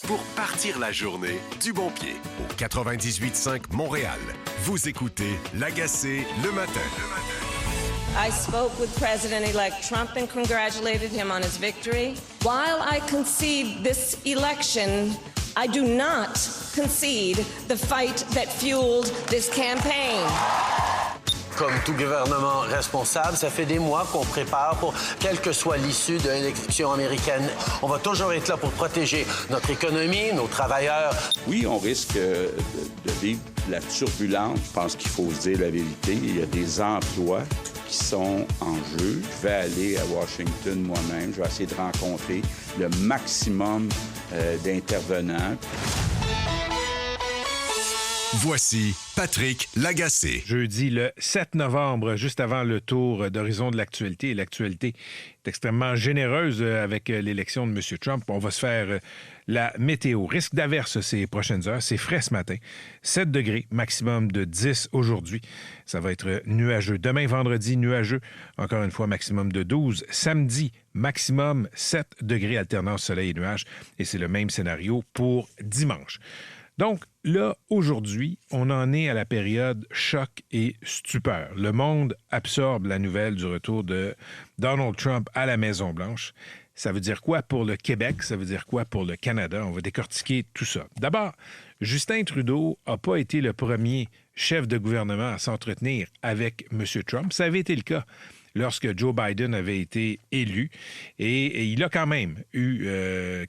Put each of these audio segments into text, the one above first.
pour partir la journée du bon pied. Au 98.5 Montréal, vous écoutez L'Agacé le matin. I spoke with President-elect Trump and congratulated him on his victory. While I concede this election, I do not concede the fight that fueled this campaign. Comme tout gouvernement responsable, ça fait des mois qu'on prépare pour quelle que soit l'issue de l'élection américaine. On va toujours être là pour protéger notre économie, nos travailleurs. Oui, on risque de vivre la turbulence. Je pense qu'il faut se dire la vérité. Il y a des emplois qui sont en jeu. Je vais aller à Washington moi-même. Je vais essayer de rencontrer le maximum d'intervenants. Voici Patrick Lagacé. Jeudi le 7 novembre, juste avant le tour d'horizon de l'actualité. Et l'actualité est extrêmement généreuse avec l'élection de M. Trump. On va se faire la météo. Risque d'averse ces prochaines heures. C'est frais ce matin. 7 degrés, maximum de 10 aujourd'hui. Ça va être nuageux. Demain, vendredi, nuageux. Encore une fois, maximum de 12. Samedi, maximum 7 degrés, alternance soleil et nuages. Et c'est le même scénario pour dimanche. Donc, là, aujourd'hui, on en est à la période choc et stupeur. Le monde absorbe la nouvelle du retour de Donald Trump à la Maison-Blanche. Ça veut dire quoi pour le Québec? Ça veut dire quoi pour le Canada? On va décortiquer tout ça. D'abord, Justin Trudeau n'a pas été le premier chef de gouvernement à s'entretenir avec M. Trump. Ça avait été le cas lorsque Joe Biden avait été élu. Et il a quand même eu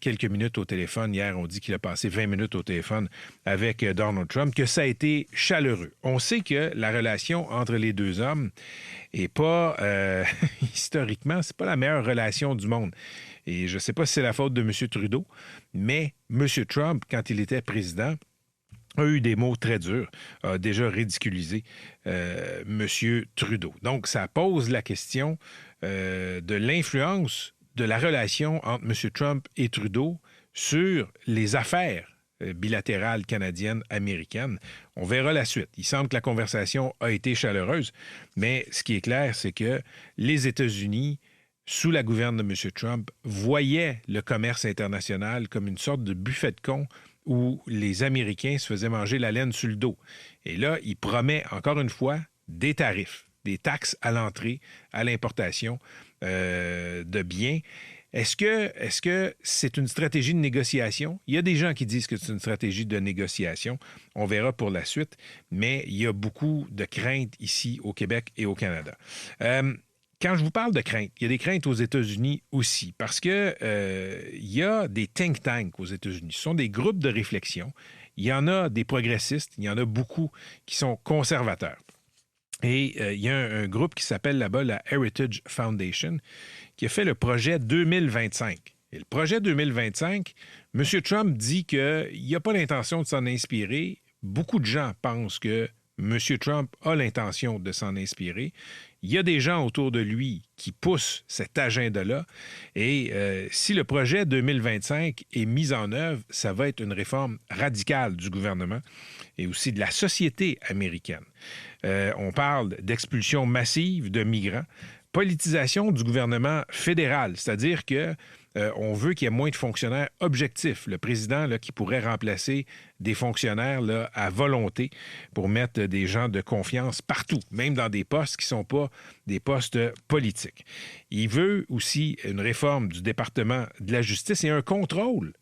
quelques minutes au téléphone. Hier, on dit qu'il a passé 20 minutes au téléphone avec Donald Trump, que ça a été chaleureux. On sait que la relation entre les deux hommes est pas, historiquement, c'est pas la meilleure relation du monde. Et je ne sais pas si c'est la faute de M. Trudeau, mais M. Trump, quand il était président, a eu des mots très durs, a déjà ridiculisé M. Trudeau. Donc, ça pose la question de l'influence de la relation entre M. Trump et Trudeau sur les affaires bilatérales canadiennes-américaines. On verra la suite. Il semble que la conversation a été chaleureuse, mais ce qui est clair, c'est que les États-Unis, sous la gouverne de M. Trump, voyaient le commerce international comme une sorte de buffet de cons où les Américains se faisaient manger la laine sur le dos. Et là, il promet, encore une fois, des tarifs, des taxes à l'entrée, à l'importation de biens. Est-ce que c'est une stratégie de négociation? Il y a des gens qui disent que c'est une stratégie de négociation. On verra pour la suite, mais il y a beaucoup de craintes ici au Québec et au Canada. Quand je vous parle de craintes, il y a des craintes aux États-Unis aussi, parce que il y a des think tanks aux États-Unis. Ce sont des groupes de réflexion. Il y en a des progressistes, il y en a beaucoup qui sont conservateurs. Et il y a un groupe qui s'appelle là-bas la Heritage Foundation, qui a fait le projet 2025. Et le projet 2025, M. Trump dit qu'il n'a pas l'intention de s'en inspirer. Beaucoup de gens pensent que M. Trump a l'intention de s'en inspirer. Il y a des gens autour de lui qui poussent cet agenda-là. Et si le projet 2025 est mis en œuvre, ça va être une réforme radicale du gouvernement et aussi de la société américaine. On parle d'expulsion massive de migrants, politisation du gouvernement fédéral, c'est-à-dire que on veut qu'il y ait moins de fonctionnaires objectifs. Le président là, qui pourrait remplacer des fonctionnaires là, à volonté pour mettre des gens de confiance partout, même dans des postes qui ne sont pas des postes politiques. Il veut aussi une réforme du département de la justice et un contrôle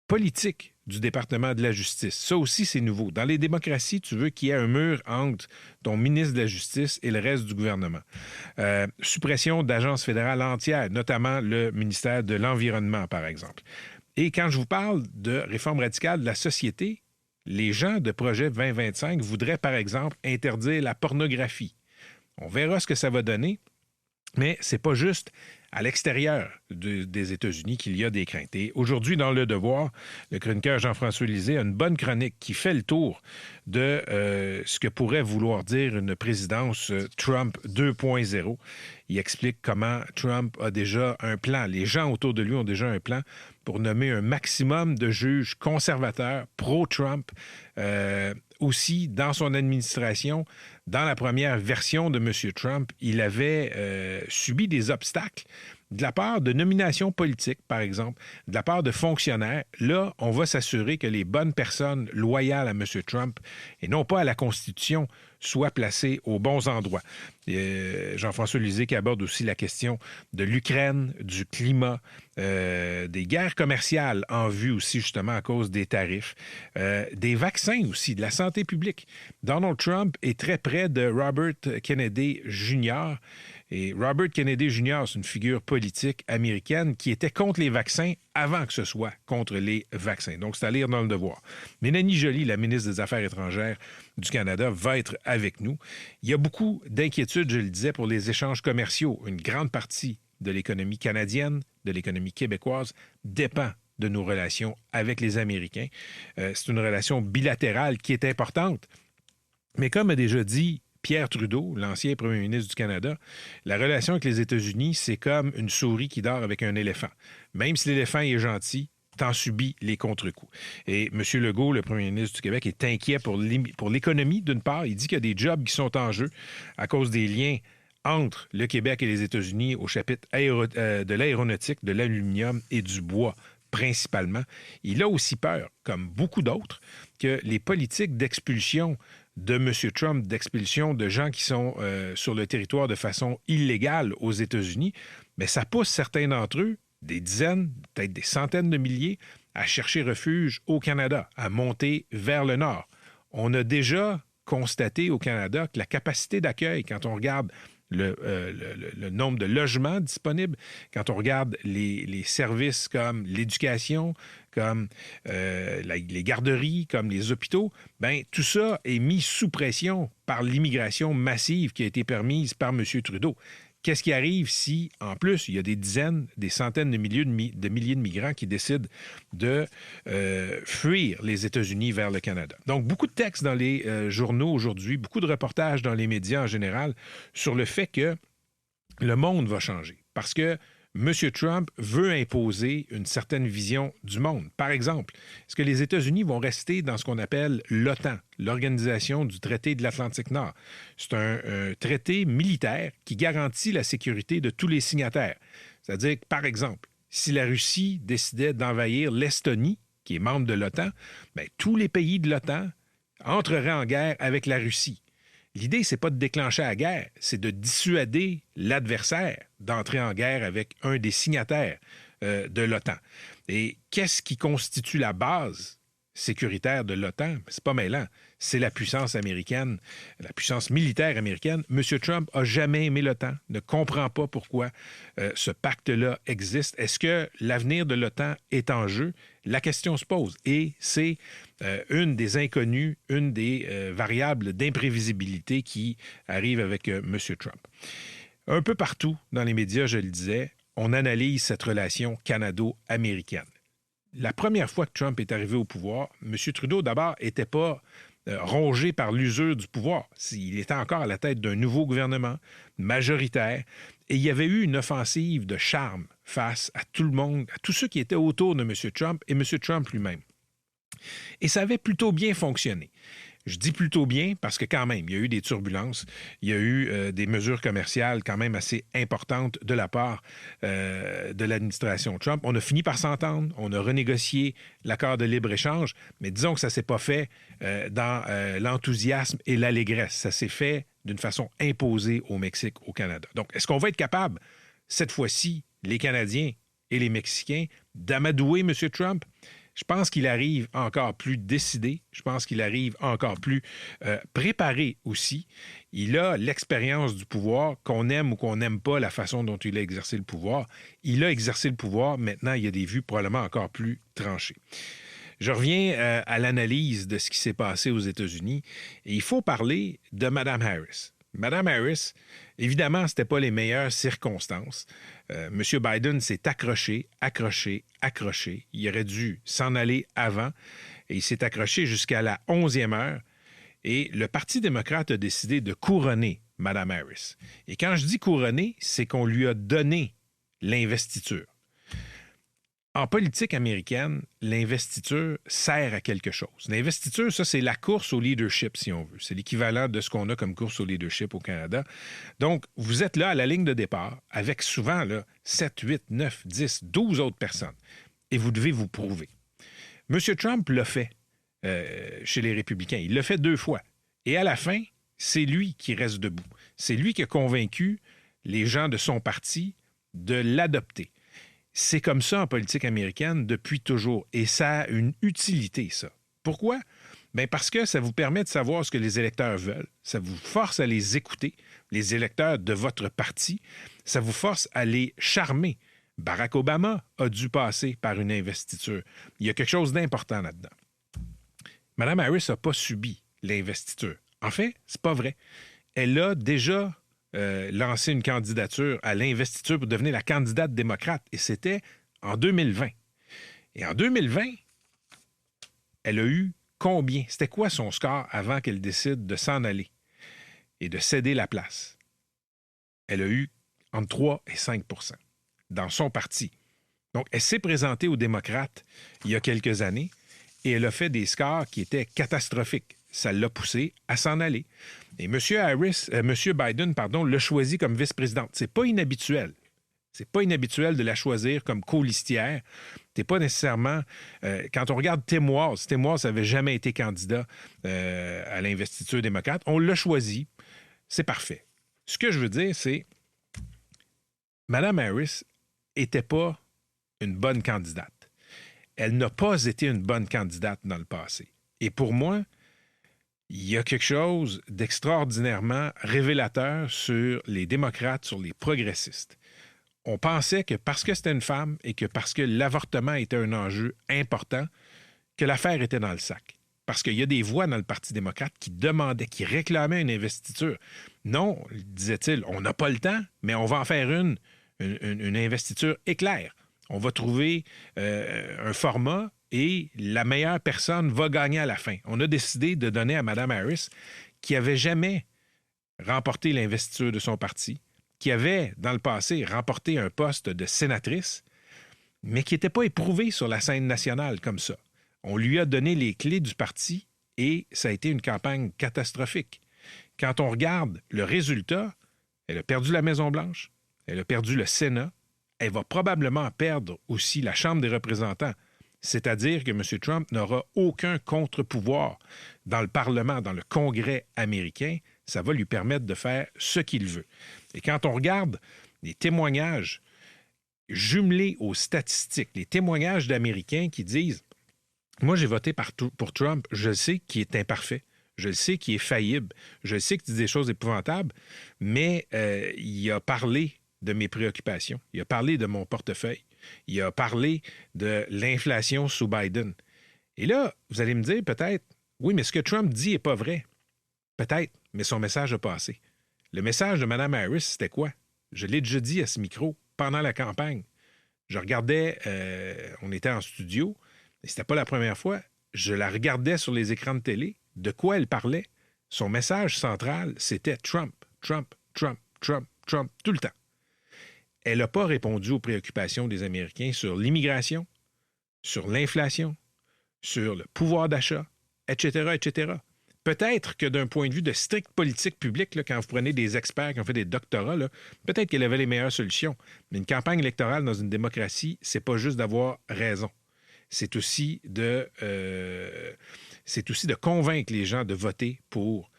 politique du département de la justice. Ça aussi, c'est nouveau. Dans les démocraties, tu veux qu'il y ait un mur entre ton ministre de la Justice et le reste du gouvernement. Suppression d'agences fédérales entières, notamment le ministère de l'Environnement, par exemple. Et quand je vous parle de réforme radicale de la société, les gens de Projet 2025 voudraient, par exemple, interdire la pornographie. On verra ce que ça va donner, mais c'est pas juste à l'extérieur des États-Unis qu'il y a des craintes. Et aujourd'hui, dans Le Devoir, le chroniqueur Jean-François Lisée a une bonne chronique qui fait le tour de ce que pourrait vouloir dire une présidence Trump 2.0. Il explique comment Trump a déjà un plan. Les gens autour de lui ont déjà un plan pour nommer un maximum de juges conservateurs pro-Trump. Aussi, dans son administration, dans la première version de M. Trump, il avait subi des obstacles de la part de nominations politiques, par exemple, de la part de fonctionnaires, là, on va s'assurer que les bonnes personnes loyales à M. Trump et non pas à la Constitution soient placées aux bons endroits. Jean-François Lisée qui aborde aussi la question de l'Ukraine, du climat, des guerres commerciales en vue aussi justement à cause des tarifs, des vaccins aussi, de la santé publique. Donald Trump est très près de Robert Kennedy Jr. Et Robert Kennedy Jr., c'est une figure politique américaine qui était contre les vaccins avant que ce soit contre les vaccins. Donc, c'est à lire dans Le Devoir. Mélanie Joly, la ministre des Affaires étrangères du Canada, va être avec nous. Il y a beaucoup d'inquiétudes, je le disais, pour les échanges commerciaux. Une grande partie de l'économie canadienne, de l'économie québécoise, dépend de nos relations avec les Américains. C'est une relation bilatérale qui est importante. Mais comme a déjà dit Pierre Trudeau, l'ancien premier ministre du Canada, la relation avec les États-Unis, c'est comme une souris qui dort avec un éléphant. Même si l'éléphant est gentil, t'en subis les contre-coups. Et M. Legault, le premier ministre du Québec, est inquiet pour l'économie, d'une part. Il dit qu'il y a des jobs qui sont en jeu à cause des liens entre le Québec et les États-Unis au chapitre de l'aéronautique, de l'aluminium et du bois, principalement. Il a aussi peur, comme beaucoup d'autres, que les politiques d'expulsion de M. Trump, d'expulsion de gens qui sont sur le territoire de façon illégale aux États-Unis, mais ça pousse certains d'entre eux, des dizaines, peut-être des centaines de milliers, à chercher refuge au Canada, à monter vers le nord. On a déjà constaté au Canada que la capacité d'accueil, quand on regarde le nombre de logements disponibles, quand on regarde les services comme l'éducation, comme les garderies, comme les hôpitaux, bien, tout ça est mis sous pression par l'immigration massive qui a été permise par M. Trudeau. Qu'est-ce qui arrive si, en plus, il y a des dizaines, des centaines de milliers de migrants qui décident de fuir les États-Unis vers le Canada? Donc, beaucoup de textes dans les journaux aujourd'hui, beaucoup de reportages dans les médias en général sur le fait que le monde va changer. Parce que M. Trump veut imposer une certaine vision du monde. Par exemple, est-ce que les États-Unis vont rester dans ce qu'on appelle l'OTAN, l'Organisation du traité de l'Atlantique Nord? C'est un traité militaire qui garantit la sécurité de tous les signataires. C'est-à-dire que, par exemple, si la Russie décidait d'envahir l'Estonie, qui est membre de l'OTAN, bien, tous les pays de l'OTAN entreraient en guerre avec la Russie. L'idée, c'est pas de déclencher la guerre, c'est de dissuader l'adversaire d'entrer en guerre avec un des signataires de l'OTAN. Et qu'est-ce qui constitue la base sécuritaire de l'OTAN? C'est pas mêlant. C'est la puissance américaine, la puissance militaire américaine. M. Trump n'a jamais aimé l'OTAN, ne comprend pas pourquoi ce pacte-là existe. Est-ce que l'avenir de l'OTAN est en jeu? La question se pose. Et c'est une des inconnues, une des variables d'imprévisibilité qui arrive avec M. Trump. Un peu partout dans les médias, je le disais, on analyse cette relation canado-américaine. La première fois que Trump est arrivé au pouvoir, M. Trudeau, d'abord, n'était pas rongé par l'usure du pouvoir. Il était encore à la tête d'un nouveau gouvernement majoritaire et il y avait eu une offensive de charme face à tout le monde, à tous ceux qui étaient autour de M. Trump et M. Trump lui-même. Et ça avait plutôt bien fonctionné. Je dis plutôt bien parce que quand même, il y a eu des turbulences, il y a eu des mesures commerciales quand même assez importantes de la part de l'administration Trump. On a fini par s'entendre, on a renégocié l'accord de libre-échange, mais disons que ça ne s'est pas fait dans l'enthousiasme et l'allégresse. Ça s'est fait d'une façon imposée au Mexique, au Canada. Donc, est-ce qu'on va être capable, cette fois-ci, les Canadiens et les Mexicains, d'amadouer M. Trump? Je pense qu'il arrive encore plus décidé. Je pense qu'il arrive encore plus préparé aussi. Il a l'expérience du pouvoir, qu'on aime ou qu'on n'aime pas la façon dont il a exercé le pouvoir. Il a exercé le pouvoir. Maintenant, il y a des vues probablement encore plus tranchées. Je reviens à l'analyse de ce qui s'est passé aux États-Unis. Et il faut parler de Mme Harris. Mme Harris, évidemment, ce n'était pas les meilleures circonstances. M. Biden s'est accroché. Il aurait dû s'en aller avant et il s'est accroché jusqu'à la 11e heure. Et le Parti démocrate a décidé de couronner Mme Harris. Et quand je dis couronner, c'est qu'on lui a donné l'investiture. En politique américaine, l'investiture sert à quelque chose. L'investiture, ça, c'est la course au leadership, si on veut. C'est l'équivalent de ce qu'on a comme course au leadership au Canada. Donc, vous êtes là à la ligne de départ avec souvent là, 7, 8, 9, 10, 12 autres personnes. Et vous devez vous prouver. M. Trump l'a fait chez les républicains. Il l'a fait 2 fois. Et à la fin, c'est lui qui reste debout. C'est lui qui a convaincu les gens de son parti de l'adopter. C'est comme ça en politique américaine depuis toujours. Et ça a une utilité, ça. Pourquoi? Bien parce que ça vous permet de savoir ce que les électeurs veulent. Ça vous force à les écouter, les électeurs de votre parti. Ça vous force à les charmer. Barack Obama a dû passer par une investiture. Il y a quelque chose d'important là-dedans. Mme Harris n'a pas subi l'investiture. En fait, c'est pas vrai. Elle a déjà lancé une candidature à l'investiture pour devenir la candidate démocrate, et c'était en 2020. Et en 2020, elle a eu combien? C'était quoi son score avant qu'elle décide de s'en aller et de céder la place? Elle a eu entre 3 et 5 % dans son parti. Donc, elle s'est présentée aux démocrates il y a quelques années et elle a fait des scores qui étaient catastrophiques. Ça l'a poussé à s'en aller. Et M. Biden, l'a choisi comme vice-présidente. C'est pas inhabituel. C'est pas inhabituel de la choisir comme colistière. T'es pas nécessairement... quand on regarde Tim Walz n'avait jamais été candidat à l'investiture démocrate. On l'a choisi. C'est parfait. Ce que je veux dire, c'est... Mme Harris n'était pas une bonne candidate. Elle n'a pas été une bonne candidate dans le passé. Et pour moi... il y a quelque chose d'extraordinairement révélateur sur les démocrates, sur les progressistes. On pensait que parce que c'était une femme et que parce que l'avortement était un enjeu important, que l'affaire était dans le sac. Parce qu'il y a des voix dans le Parti démocrate qui demandaient, qui réclamaient une investiture. Non, disait-il, on n'a pas le temps, mais on va en faire une investiture éclair. On va trouver un format... et la meilleure personne va gagner à la fin. On a décidé de donner à Mme Harris, qui n'avait jamais remporté l'investiture de son parti, qui avait, dans le passé, remporté un poste de sénatrice, mais qui n'était pas éprouvée sur la scène nationale comme ça. On lui a donné les clés du parti et ça a été une campagne catastrophique. Quand on regarde le résultat, elle a perdu la Maison-Blanche, elle a perdu le Sénat, elle va probablement perdre aussi la Chambre des représentants. C'est-à-dire que M. Trump n'aura aucun contre-pouvoir dans le Parlement, dans le Congrès américain. Ça va lui permettre de faire ce qu'il veut. Et quand on regarde les témoignages jumelés aux statistiques, les témoignages d'Américains qui disent « Moi, j'ai voté pour Trump, je sais qu'il est imparfait, je sais qu'il est faillible, je sais qu'il dit des choses épouvantables, mais il a parlé de mes préoccupations, il a parlé de mon portefeuille. Il a parlé de l'inflation sous Biden. » Et là, vous allez me dire peut-être, oui, mais ce que Trump dit n'est pas vrai. Peut-être, mais son message a passé. Le message de Mme Harris, c'était quoi? Je l'ai déjà dit à ce micro pendant la campagne. Je regardais, on était en studio, et c'était pas la première fois, je la regardais sur les écrans de télé. De quoi elle parlait? Son message central, c'était Trump, Trump, Trump, Trump, Trump, tout le temps. Elle n'a pas répondu aux préoccupations des Américains sur l'immigration, sur l'inflation, sur le pouvoir d'achat, etc., etc. Peut-être que d'un point de vue de stricte politique publique, là, quand vous prenez des experts qui ont fait des doctorats, là, peut-être qu'elle avait les meilleures solutions. Mais une campagne électorale dans une démocratie, c'est pas juste d'avoir raison. C'est aussi de convaincre les gens de voter pour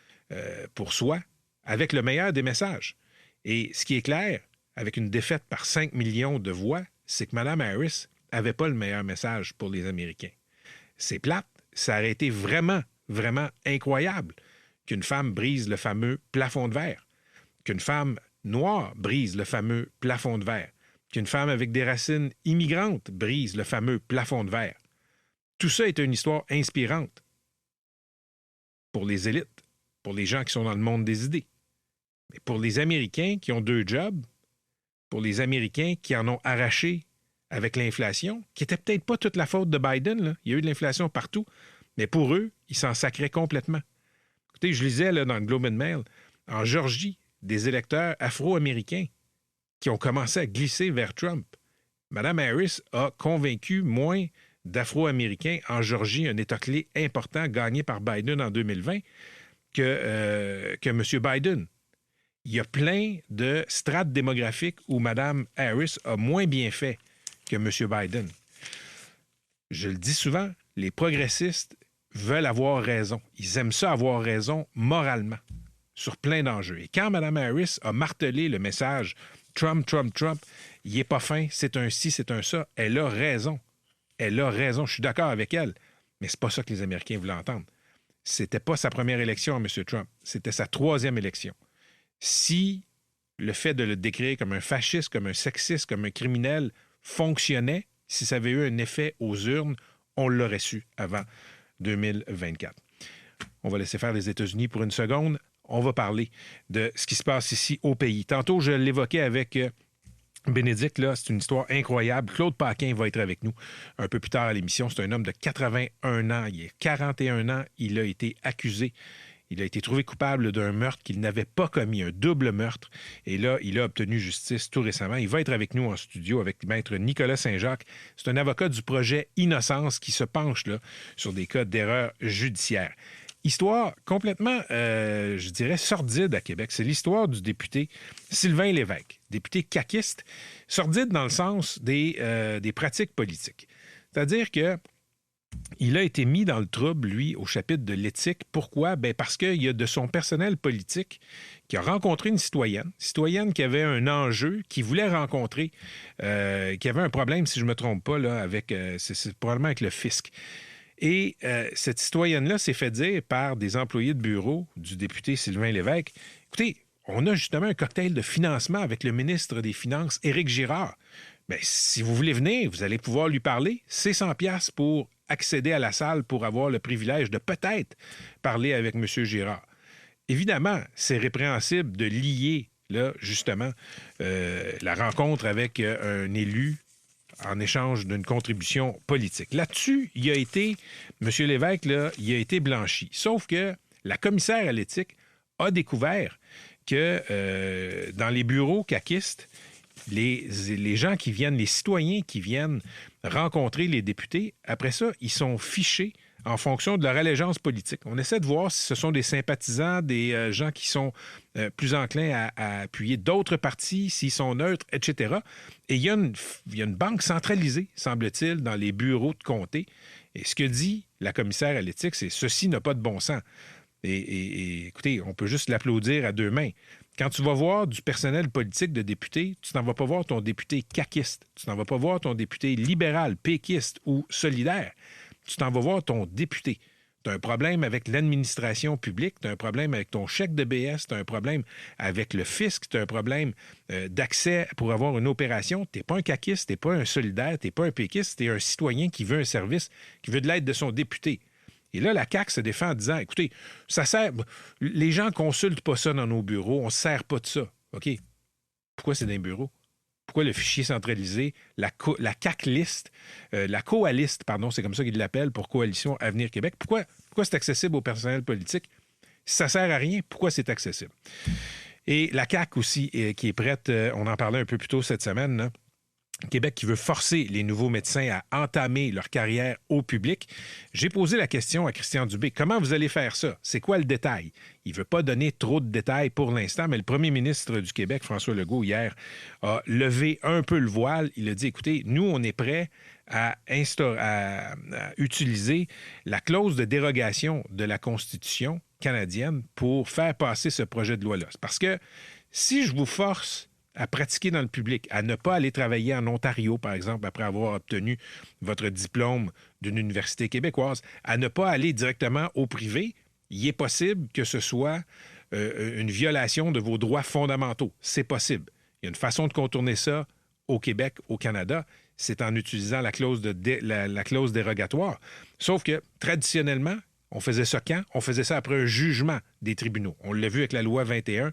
soi avec le meilleur des messages. Et ce qui est clair, avec une défaite par 5 millions de voix, c'est que Mme Harris n'avait pas le meilleur message pour les Américains. C'est plate, ça aurait été vraiment, vraiment incroyable qu'une femme brise le fameux plafond de verre, qu'une femme noire brise le fameux plafond de verre, qu'une femme avec des racines immigrantes brise le fameux plafond de verre. Tout ça est une histoire inspirante pour les élites, pour les gens qui sont dans le monde des idées. Mais pour les Américains qui ont 2 jobs, pour les Américains qui en ont arraché avec l'inflation, qui n'était peut-être pas toute la faute de Biden, là. Il y a eu de l'inflation partout, mais pour eux, ils s'en sacraient complètement. Écoutez, je lisais là, dans le Globe and Mail, en Georgie, des électeurs afro-américains qui ont commencé à glisser vers Trump. Mme Harris a convaincu moins d'Afro-Américains en Georgie, un État clé important gagné par Biden en 2020, que M. Biden. Il y a plein de strates démographiques où Mme Harris a moins bien fait que M. Biden. Je le dis souvent, les progressistes veulent avoir raison. Ils aiment ça avoir raison moralement sur plein d'enjeux. Et quand Mme Harris a martelé le message Trump, Trump, Trump, il n'est pas fin, c'est un ci, c'est un ça, elle a raison. Elle a raison, je suis d'accord avec elle. Mais c'est pas ça que les Américains voulaient entendre. C'était pas sa première élection à M. Trump, c'était sa troisième élection. Si le fait de le décrire comme un fasciste, comme un sexiste, comme un criminel fonctionnait, si ça avait eu un effet aux urnes, on l'aurait su avant 2024. On va laisser faire les États-Unis pour une seconde. On va parler de ce qui se passe ici au pays. Tantôt, je l'évoquais avec Bénédicte, là, c'est une histoire incroyable. Claude Paquin va être avec nous un peu plus tard à l'émission. C'est un homme de 81 ans. Il a 41 ans. Il a été accusé. Il a été trouvé coupable d'un meurtre qu'il n'avait pas commis, un double meurtre. Et là, il a obtenu justice tout récemment. Il va être avec nous en studio avec maître Nicolas Saint-Jacques. C'est un avocat du projet Innocence qui se penche là, sur des cas d'erreurs judiciaires. Histoire complètement, je dirais, sordide à Québec. C'est l'histoire du député Sylvain Lévesque, député caquiste, sordide dans le sens des pratiques politiques. C'est-à-dire que il a été mis dans le trouble, lui, au chapitre de l'éthique. Pourquoi? Bien parce qu'il y a de son personnel politique qui a rencontré une citoyenne qui avait un enjeu, qui voulait rencontrer, qui avait un problème, si je ne me trompe pas, là, avec, c'est probablement avec le fisc. Et cette citoyenne-là s'est fait dire par des employés de bureau du député Sylvain Lévesque, écoutez, on a justement un cocktail de financement avec le ministre des Finances, Éric Girard. Bien, si vous voulez venir, vous allez pouvoir lui parler. C'est 100$ pour accéder à la salle pour avoir le privilège de peut-être parler avec M. Girard. Évidemment, c'est répréhensible de lier, là, justement, la rencontre avec un élu en échange d'une contribution politique. Là-dessus, M. Lévesque, là, il a été blanchi. Sauf que la commissaire à l'éthique a découvert que dans les bureaux caquistes, les gens qui viennent, les citoyens qui viennent rencontrer les députés, après ça, ils sont fichés en fonction de leur allégeance politique. On essaie de voir si ce sont des sympathisants, des gens qui sont plus enclins à appuyer d'autres partis, s'ils sont neutres, etc. Et il y a une banque centralisée, semble-t-il, dans les bureaux de comté. Et ce que dit la commissaire à l'éthique, c'est « ceci n'a pas de bon sens ». Et écoutez, on peut juste l'applaudir à deux mains. Quand tu vas voir du personnel politique de député, tu n'en vas pas voir ton député caquiste, tu n'en vas pas voir ton député libéral, péquiste ou solidaire. Tu t'en vas voir ton député. Tu as un problème avec l'administration publique, tu as un problème avec ton chèque de BS, tu as un problème avec le fisc, tu as un problème d'accès pour avoir une opération. Tu n'es pas un caquiste, tu n'es pas un solidaire, tu n'es pas un péquiste, tu es un citoyen qui veut un service, qui veut de l'aide de son député. Et là, la CAQ se défend en disant, écoutez, ça sert... Les gens ne consultent pas ça dans nos bureaux, on ne se sert pas de ça. OK? Pourquoi c'est dans les bureaux? Pourquoi le fichier centralisé, la CAQ-liste, la COA-liste, pardon, c'est comme ça qu'ils l'appellent pour Coalition Avenir Québec. Pourquoi c'est accessible au personnel politique? Si ça ne sert à rien, pourquoi c'est accessible? Et la CAQ aussi, qui est prête, on en parlait un peu plus tôt cette semaine, là, Québec qui veut forcer les nouveaux médecins à entamer leur carrière au public. J'ai posé la question à Christian Dubé. Comment vous allez faire ça? C'est quoi le détail? Il ne veut pas donner trop de détails pour l'instant, mais le premier ministre du Québec, François Legault, hier, a levé un peu le voile. Il a dit, écoutez, nous, on est prêts à utiliser la clause de dérogation de la Constitution canadienne pour faire passer ce projet de loi-là. Parce que si je vous force à pratiquer dans le public, à ne pas aller travailler en Ontario, par exemple, après avoir obtenu votre diplôme d'une université québécoise, à ne pas aller directement au privé, il est possible que ce soit une violation de vos droits fondamentaux. C'est possible. Il y a une façon de contourner ça au Québec, au Canada, c'est en utilisant la clause dérogatoire. Sauf que, traditionnellement, on faisait ça quand? On faisait ça après un jugement des tribunaux. On l'a vu avec la loi 21.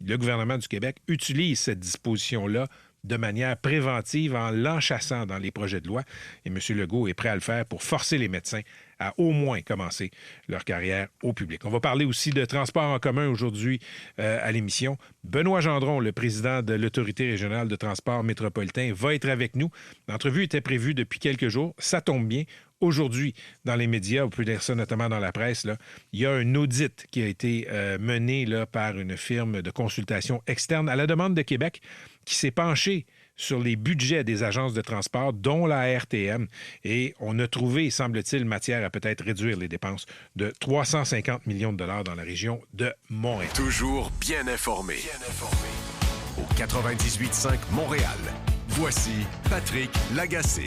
Le gouvernement du Québec utilise cette disposition-là de manière préventive en l'enchâssant dans les projets de loi. Et M. Legault est prêt à le faire pour forcer les médecins à au moins commencer leur carrière au public. On va parler aussi de transport en commun aujourd'hui à l'émission. Benoît Gendron, le président de l'Autorité régionale de transport métropolitain, va être avec nous. L'entrevue était prévue depuis quelques jours. Ça tombe bien. Aujourd'hui, dans les médias, on peut dire ça notamment dans la presse, là, il y a un audit qui a été mené là, par une firme de consultation externe à la demande de Québec qui s'est penchée sur les budgets des agences de transport, dont la RTM. Et on a trouvé, semble-t-il, matière à peut-être réduire les dépenses de 350 millions de dollars dans la région de Montréal. Toujours bien informé. Au 98.5 Montréal. Voici Patrick Lagacé.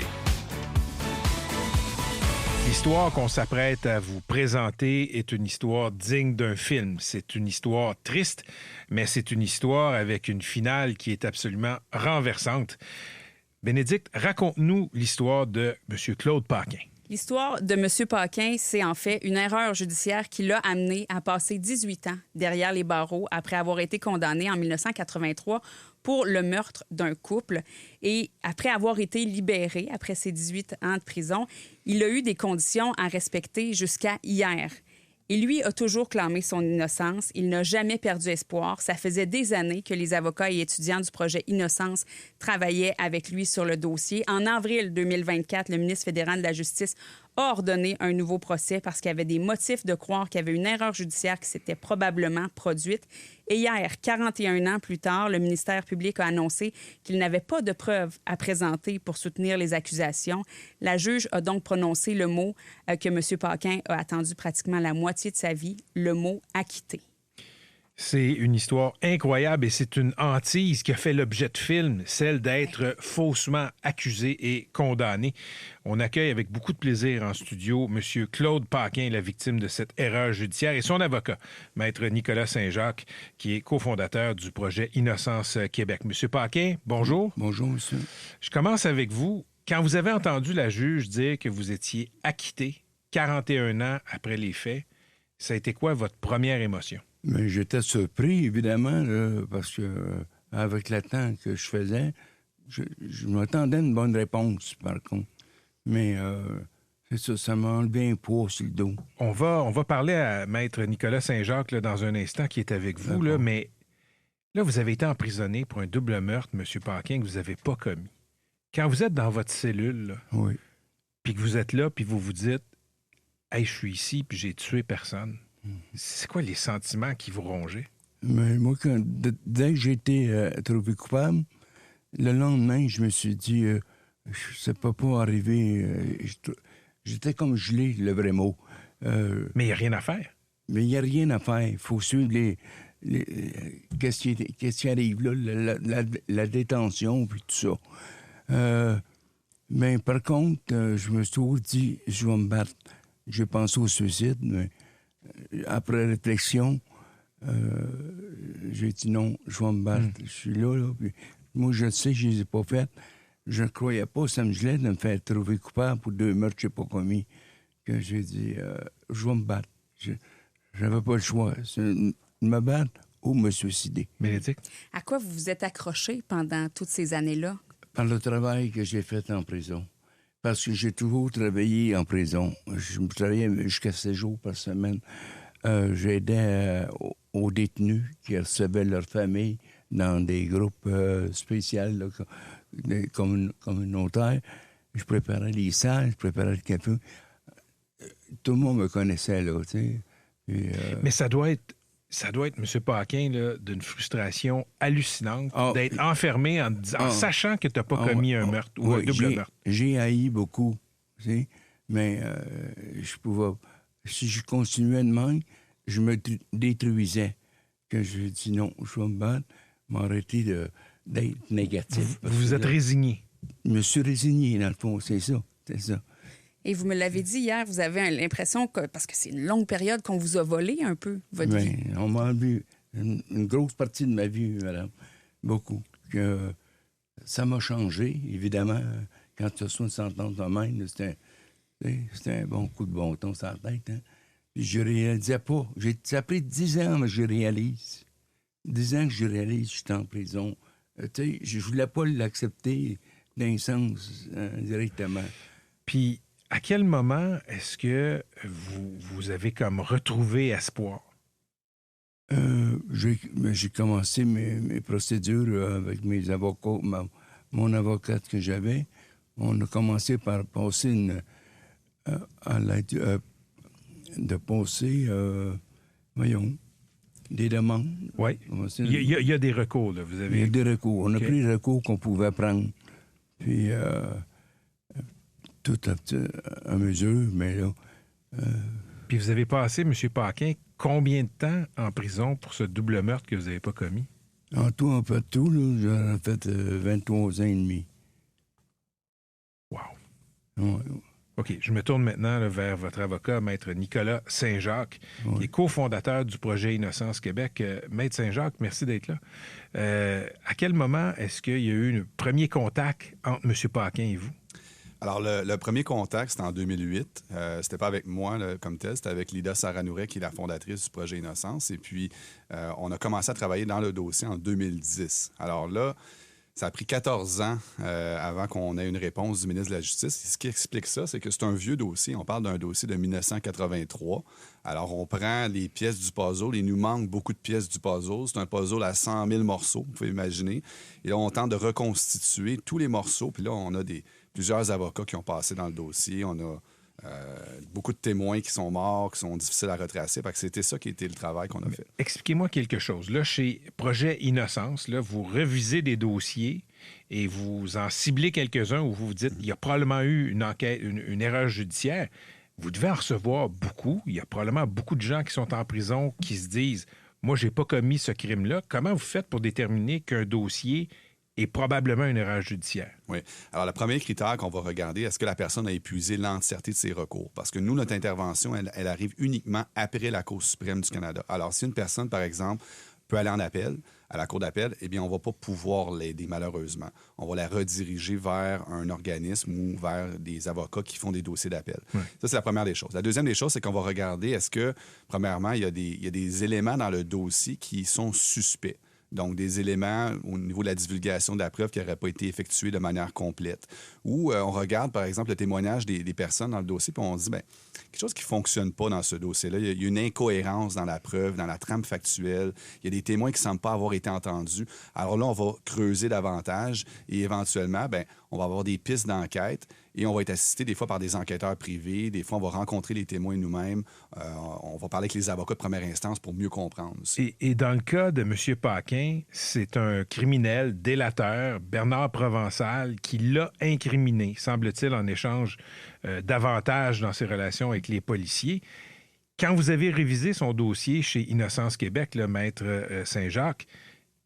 L'histoire qu'on s'apprête à vous présenter est une histoire digne d'un film. C'est une histoire triste, mais c'est une histoire avec une finale qui est absolument renversante. Bénédicte, raconte-nous l'histoire de M. Claude Paquin. L'histoire de M. Paquin, c'est en fait une erreur judiciaire qui l'a amené à passer 18 ans derrière les barreaux après avoir été condamné en 1983 pour le meurtre d'un couple. Et après avoir été libéré, après ses 18 ans de prison, il a eu des conditions à respecter jusqu'à hier. Et lui a toujours clamé son innocence. Il n'a jamais perdu espoir. Ça faisait des années que les avocats et étudiants du projet Innocence travaillaient avec lui sur le dossier. En avril 2024, le ministre fédéral de la Justice a ordonné un nouveau procès parce qu'il y avait des motifs de croire qu'il y avait une erreur judiciaire qui s'était probablement produite. Et hier, 41 ans plus tard, le ministère public a annoncé qu'il n'avait pas de preuves à présenter pour soutenir les accusations. La juge a donc prononcé le mot que M. Paquin a attendu pratiquement la moitié de sa vie, le mot « acquitté ». C'est une histoire incroyable et c'est une hantise qui a fait l'objet de film, celle d'être faussement accusé et condamné. On accueille avec beaucoup de plaisir en studio M. Claude Paquin, la victime de cette erreur judiciaire, et son avocat, Maître Nicolas Saint-Jacques, qui est cofondateur du projet Innocence Québec. M. Paquin, bonjour. Bonjour, monsieur. Je commence avec vous. Quand vous avez entendu la juge dire que vous étiez acquitté 41 ans après les faits, ça a été quoi votre première émotion? Mais j'étais surpris, évidemment, là, parce que avec le temps que je faisais, je m'attendais à une bonne réponse, par contre. Mais c'est ça m'a enlevé un poids sur le dos. On va parler à Maître Nicolas Saint-Jacques là, dans un instant qui est avec vous, là, mais là, vous avez été emprisonné pour un double meurtre, M. Paquin, que vous n'avez pas commis. Quand vous êtes dans votre cellule, là, oui, puis que vous êtes là, puis vous vous dites « Hey, je suis ici, puis j'ai tué personne », c'est quoi les sentiments qui vous rongeaient? Mais moi, dès que j'ai été trouvé coupable, le lendemain, je me suis dit, ça peut pas arriver. J'étais comme gelé, le vrai mot. Mais il n'y a rien à faire. Mais il n'y a rien à faire. Il faut suivre qu'est-ce qui arrive là, la détention, puis tout ça. Mais par contre, je me suis toujours dit, je vais me battre. J'ai pensé au suicide, mais après réflexion, j'ai dit non, je vais me battre. Je suis là, puis moi, je sais que je ne les ai pas faites. Je ne croyais pas, ça me gelait de me faire trouver coupable pour 2 meurtres que je n'ai pas commis. Que j'ai dit, je vais me battre. Je n'avais pas le choix. C'est me battre ou me suicider. Bénédicte? À quoi vous vous êtes accroché pendant toutes ces années-là? Par le travail que j'ai fait en prison. Parce que j'ai toujours travaillé en prison. Je travaillais jusqu'à 7 jours par semaine. J'aidais aux détenus qui recevaient leur famille dans des groupes spéciaux, là, communautaires. Je préparais les salles, je préparais le café. Tout le monde me connaissait, là, tu sais. Mais ça doit être, M. Paquin, là, d'une frustration hallucinante d'être enfermé en sachant que tu n'as pas commis un meurtre ou un double meurtre. J'ai haï beaucoup, tu sais, mais je pouvais... Si je continuais de même, je me détruisais. Quand je dis non, je vais me battre, m'arrêter d'être négatif. Vous vous êtes résigné? Je me suis résigné, dans le fond, c'est ça. Et vous me l'avez dit hier, vous avez l'impression que, parce que c'est une longue période, qu'on vous a volé un peu votre vie. On m'a enlevé une grosse partie de ma vie, madame. Beaucoup. Que ça m'a changé, évidemment. Quand tu as une sentence de même, c'était un bon coup de bâton sur la tête. Hein? Puis je réalisais pas. Ça a pris 10 ans, mais je réalise. 10 ans que je réalise que j'étais en prison Je voulais pas l'accepter d'un sens directement. Puis, à quel moment est-ce que vous avez comme retrouvé espoir? J'ai commencé mes procédures avec mes avocats, mon avocate que j'avais. On a commencé par passer des demandes. Oui. Il y a des recours, là. Vous avez... Il y a des recours. On a pris les recours qu'on pouvait prendre. Puis, tout à mesure, mais là... Puis vous avez passé, M. Paquin, combien de temps en prison pour ce double meurtre que vous n'avez pas commis? En tout, j'en ai fait 23 ans et demi. Wow. Ouais. OK, je me tourne maintenant là, vers votre avocat, Maître Nicolas Saint-Jacques, qui est cofondateur du projet Innocence Québec. Maître Saint-Jacques, merci d'être là. À quel moment est-ce qu'il y a eu un premier contact entre M. Paquin et vous? Alors, le premier contact, c'était en 2008. C'était pas avec moi comme tel, c'était avec Lida Saranouret, qui est la fondatrice du projet Innocence. Et puis, on a commencé à travailler dans le dossier en 2010. Alors là, ça a pris 14 ans avant qu'on ait une réponse du ministre de la Justice. Et ce qui explique ça, c'est que c'est un vieux dossier. On parle d'un dossier de 1983. Alors, on prend les pièces du puzzle. Il nous manque beaucoup de pièces du puzzle. C'est un puzzle à 100 000 morceaux, vous pouvez imaginer. Et là, on tente de reconstituer tous les morceaux. Puis là, on a plusieurs avocats qui ont passé dans le dossier. On a beaucoup de témoins qui sont morts, qui sont difficiles à retracer. Fait que c'était ça qui était le travail qu'on a fait. Expliquez-moi quelque chose. Là, chez Projet Innocence, là, vous revisez des dossiers et vous en ciblez quelques-uns où vous vous dites qu'il y a probablement eu une enquête, une erreur judiciaire. Vous devez en recevoir beaucoup. Il y a probablement beaucoup de gens qui sont en prison qui se disent « Moi, j'ai pas commis ce crime-là ». Comment vous faites pour déterminer qu'un dossier est probablement une erreur judiciaire? Oui. Alors, le premier critère qu'on va regarder, est-ce que la personne a épuisé l'entièreté de ses recours? Parce que nous, notre intervention, elle arrive uniquement après la Cour suprême du Canada. Alors, si une personne, par exemple, peut aller en appel, à la Cour d'appel, eh bien, on ne va pas pouvoir l'aider, malheureusement. On va la rediriger vers un organisme ou vers des avocats qui font des dossiers d'appel. Oui. Ça, c'est la première des choses. La deuxième des choses, c'est qu'on va regarder, est-ce que, premièrement, il y a des éléments dans le dossier qui sont suspects. Donc, des éléments au niveau de la divulgation de la preuve qui n'auraient pas été effectués de manière complète. Ou on regarde, par exemple, le témoignage des personnes dans le dossier, puis on se dit, bien, quelque chose qui ne fonctionne pas dans ce dossier-là. Il y a une incohérence dans la preuve, dans la trame factuelle. Il y a des témoins qui ne semblent pas avoir été entendus. Alors là, on va creuser davantage et éventuellement, bien, on va avoir des pistes d'enquête et on va être assisté des fois par des enquêteurs privés. Des fois, on va rencontrer les témoins nous-mêmes. On va parler avec les avocats de première instance pour mieux comprendre aussi. Et dans le cas de M. Paquin, c'est un criminel délateur, Bernard Provençal, qui l'a incriminé, semble-t-il, en échange d'avantages dans ses relations avec les policiers. Quand vous avez révisé son dossier chez Innocence Québec, le Maître Saint-Jacques,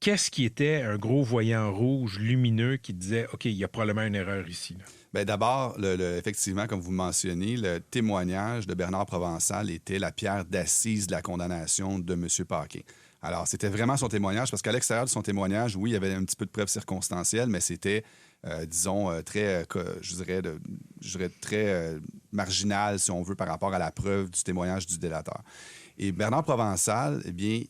qu'est-ce qui était un gros voyant rouge lumineux qui disait « OK, il y a probablement une erreur ici » là? Bien, d'abord, effectivement, comme vous mentionnez, le témoignage de Bernard Provençal était la pierre d'assise de la condamnation de M. Paquin. Alors, c'était vraiment son témoignage, parce qu'à l'extérieur de son témoignage, oui, il y avait un petit peu de preuves circonstancielles, mais c'était, disons, très, je dirais très marginal, si on veut, par rapport à la preuve du témoignage du délateur. Et Bernard Provençal, eh bien,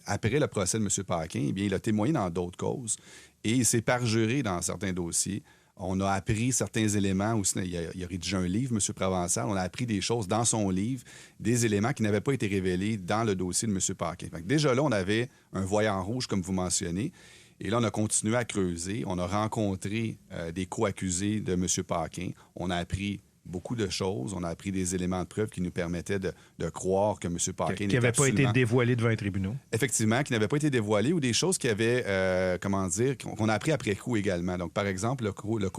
après le procès de M. Paquin, eh bien, il a témoigné dans d'autres causes et il s'est parjuré dans certains dossiers. On a appris certains éléments aussi. Il a rédigé un livre, M. Provençal. On a appris des choses dans son livre, des éléments qui n'avaient pas été révélés dans le dossier de M. Paquin. Fait que déjà là, on avait un voyant rouge, comme vous mentionnez. Et là, on a continué à creuser. On a rencontré des co-accusés de M. Paquin. On a appris beaucoup de choses. On a appris des éléments de preuve qui nous permettaient de croire que M. Paquin qui n'avait pas été dévoilé devant les tribunaux. Effectivement, qui n'avaient pas été dévoilés ou des choses qui avaient, qu'on a appris après coup également. Donc, par exemple,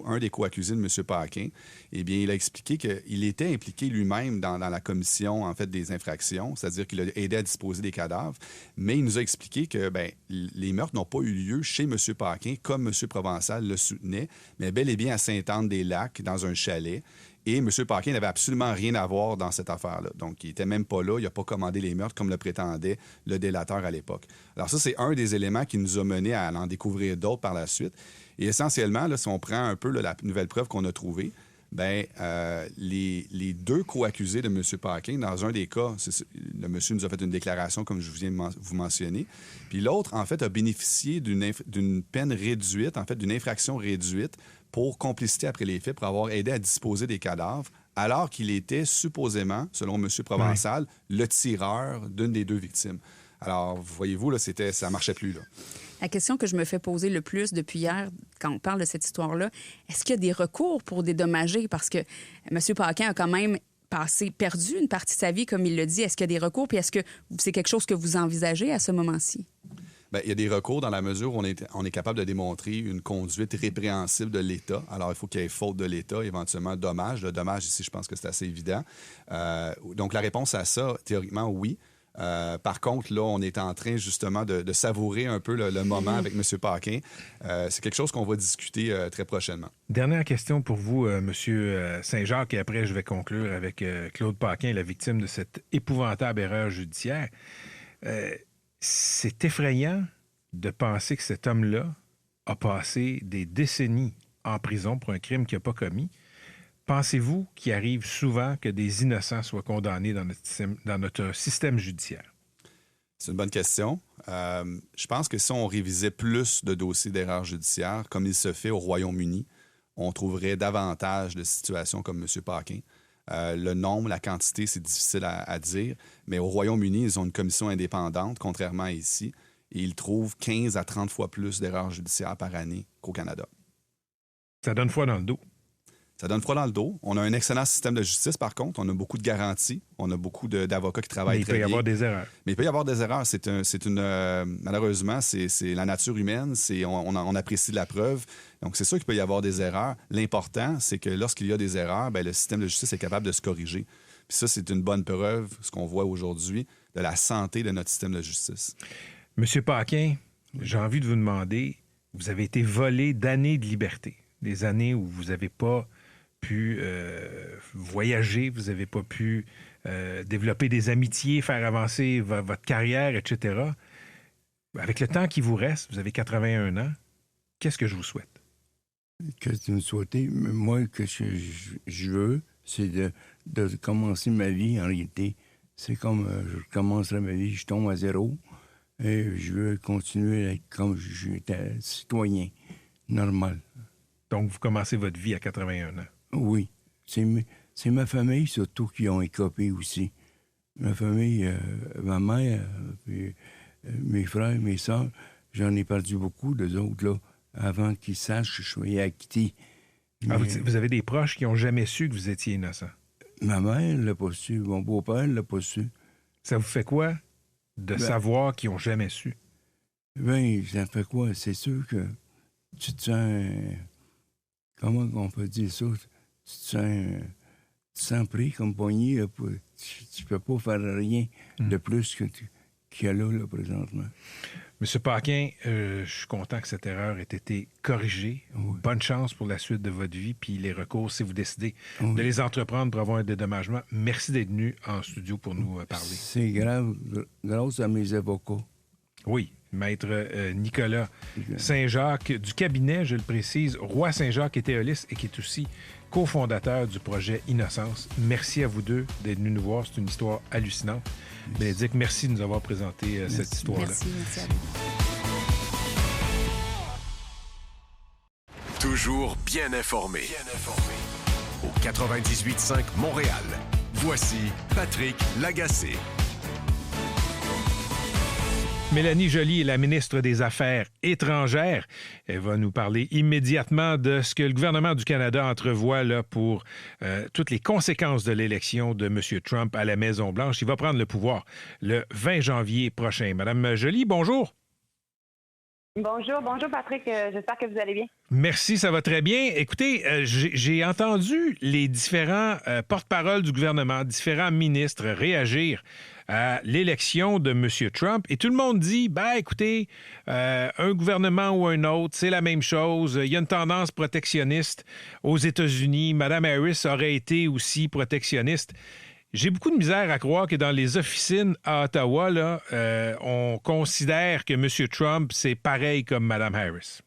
un des co-accusés de M. Paquin, eh bien, il a expliqué qu'il était impliqué lui-même dans la commission, en fait, des infractions, c'est-à-dire qu'il a aidé à disposer des cadavres, mais il nous a expliqué que, bien, les meurtres n'ont pas eu lieu chez M. Paquin, comme M. Provençal le soutenait, mais bel et bien à Sainte-Anne-des-Lacs, dans un chalet. Et M. Paquin n'avait absolument rien à voir dans cette affaire-là. Donc, il n'était même pas là. Il n'a pas commandé les meurtres comme le prétendait le délateur à l'époque. Alors ça, c'est un des éléments qui nous a menés à en découvrir d'autres par la suite. Et essentiellement, là, si on prend un peu la nouvelle preuve qu'on a trouvée, les deux co-accusés de M. Paquin, dans un des cas, le monsieur nous a fait une déclaration, comme je viens de vous mentionner, puis l'autre, en fait, a bénéficié d'une peine réduite, en fait, d'une infraction réduite pour complicité après les faits, pour avoir aidé à disposer des cadavres, alors qu'il était supposément, selon M. Provençal, le tireur d'une des deux victimes. Alors, voyez-vous, là, ça marchait plus, là. La question que je me fais poser le plus depuis hier, quand on parle de cette histoire-là, est-ce qu'il y a des recours pour dédommager? Parce que M. Paquin a quand même perdu une partie de sa vie, comme il le dit. Est-ce qu'il y a des recours? Puis est-ce que c'est quelque chose que vous envisagez à ce moment-ci? Bien, il y a des recours dans la mesure où on est capable de démontrer une conduite répréhensible de l'État. Alors, il faut qu'il y ait faute de l'État, éventuellement dommage. Le dommage, ici, je pense que c'est assez évident. Donc, la réponse à ça, théoriquement, oui. Par contre, là, on est en train justement de savourer un peu le moment avec M. Paquin. C'est quelque chose qu'on va discuter très prochainement. Dernière question pour vous, M. Saint-Jacques, et après je vais conclure avec Claude Paquin, la victime de cette épouvantable erreur judiciaire. C'est effrayant de penser que cet homme-là a passé des décennies en prison pour un crime qu'il n'a pas commis. Pensez-vous qu'il arrive souvent que des innocents soient condamnés dans notre système judiciaire? C'est une bonne question. Je pense que si on révisait plus de dossiers d'erreurs judiciaires, comme il se fait au Royaume-Uni, on trouverait davantage de situations comme M. Paquin. Le nombre, la quantité, c'est difficile à dire, mais au Royaume-Uni, ils ont une commission indépendante, contrairement à ici, et ils trouvent 15 à 30 fois plus d'erreurs judiciaires par année qu'au Canada. Ça donne froid dans le dos. Ça donne froid dans le dos. On a un excellent système de justice, par contre. On a beaucoup de garanties. On a beaucoup d'avocats qui travaillent très bien. Mais il peut y avoir des erreurs. Mais il peut y avoir des erreurs. Malheureusement, c'est la nature humaine. On apprécie la preuve. Donc, c'est sûr qu'il peut y avoir des erreurs. L'important, c'est que lorsqu'il y a des erreurs, le système de justice est capable de se corriger. Puis ça, c'est une bonne preuve, ce qu'on voit aujourd'hui, de la santé de notre système de justice. Monsieur Paquin, j'ai envie de vous demander, vous avez été volé d'années de liberté. Des années où vous n'avez pas pu voyager, vous n'avez pas pu développer des amitiés, faire avancer votre carrière, etc. Avec le temps qui vous reste, vous avez 81 ans, qu'est-ce que je vous souhaite? Qu'est-ce que vous souhaitez? Moi, ce que je veux, c'est de commencer ma vie, en réalité. C'est comme je commencerai ma vie, je tombe à zéro et je veux continuer à être comme j'étais citoyen, normal. Donc, vous commencez votre vie à 81 ans? Oui. C'est ma famille, surtout, qui ont écopé aussi. Ma famille, ma mère, puis, mes frères, mes sœurs, j'en ai perdu beaucoup, d'eux autres, là, avant qu'ils sachent que je suis acquitté. Ah, vous avez des proches qui n'ont jamais su que vous étiez innocent? Ma mère l'a pas su, mon beau-père l'a pas su. Ça vous fait quoi de savoir qu'ils n'ont jamais su? Ben, ça fait quoi? C'est sûr que tu te sens... Comment on peut dire ça? Tu te sens pris comme poigné. Tu peux pas faire rien de plus qu'il y a là, présentement. Monsieur Paquin, je suis content que cette erreur ait été corrigée. Oui. Bonne chance pour la suite de votre vie, puis les recours, si vous décidez de les entreprendre pour avoir un dédommagement. Merci d'être venu en studio pour nous parler. C'est grâce à mes avocats. Oui, Maître Nicolas Saint-Jacques, du cabinet, je le précise, Roy Saint-Jacques et Théolis, et qui est aussi cofondateur du projet Innocence. Merci à vous deux d'être venus nous voir. C'est une histoire hallucinante. Bénédicte, merci de nous avoir présenté cette histoire-là. Merci à vous. Toujours bien informé. Au 98.5 Montréal. Voici Patrick Lagacé. Mélanie Joly est la ministre des Affaires étrangères. Elle va nous parler immédiatement de ce que le gouvernement du Canada entrevoit là, pour toutes les conséquences de l'élection de M. Trump à la Maison-Blanche. Il va prendre le pouvoir le 20 janvier prochain. Madame Joly, bonjour. Bonjour Patrick, j'espère que vous allez bien. Merci, ça va très bien. Écoutez, j'ai entendu les différents porte-parole du gouvernement, différents ministres réagir à l'élection de M. Trump et tout le monde dit, écoutez, un gouvernement ou un autre, c'est la même chose. Il y a une tendance protectionniste aux États-Unis. Mme Harris aurait été aussi protectionniste. J'ai beaucoup de misère à croire que dans les officines à Ottawa, là, on considère que M. Trump, c'est pareil comme Mme Harris.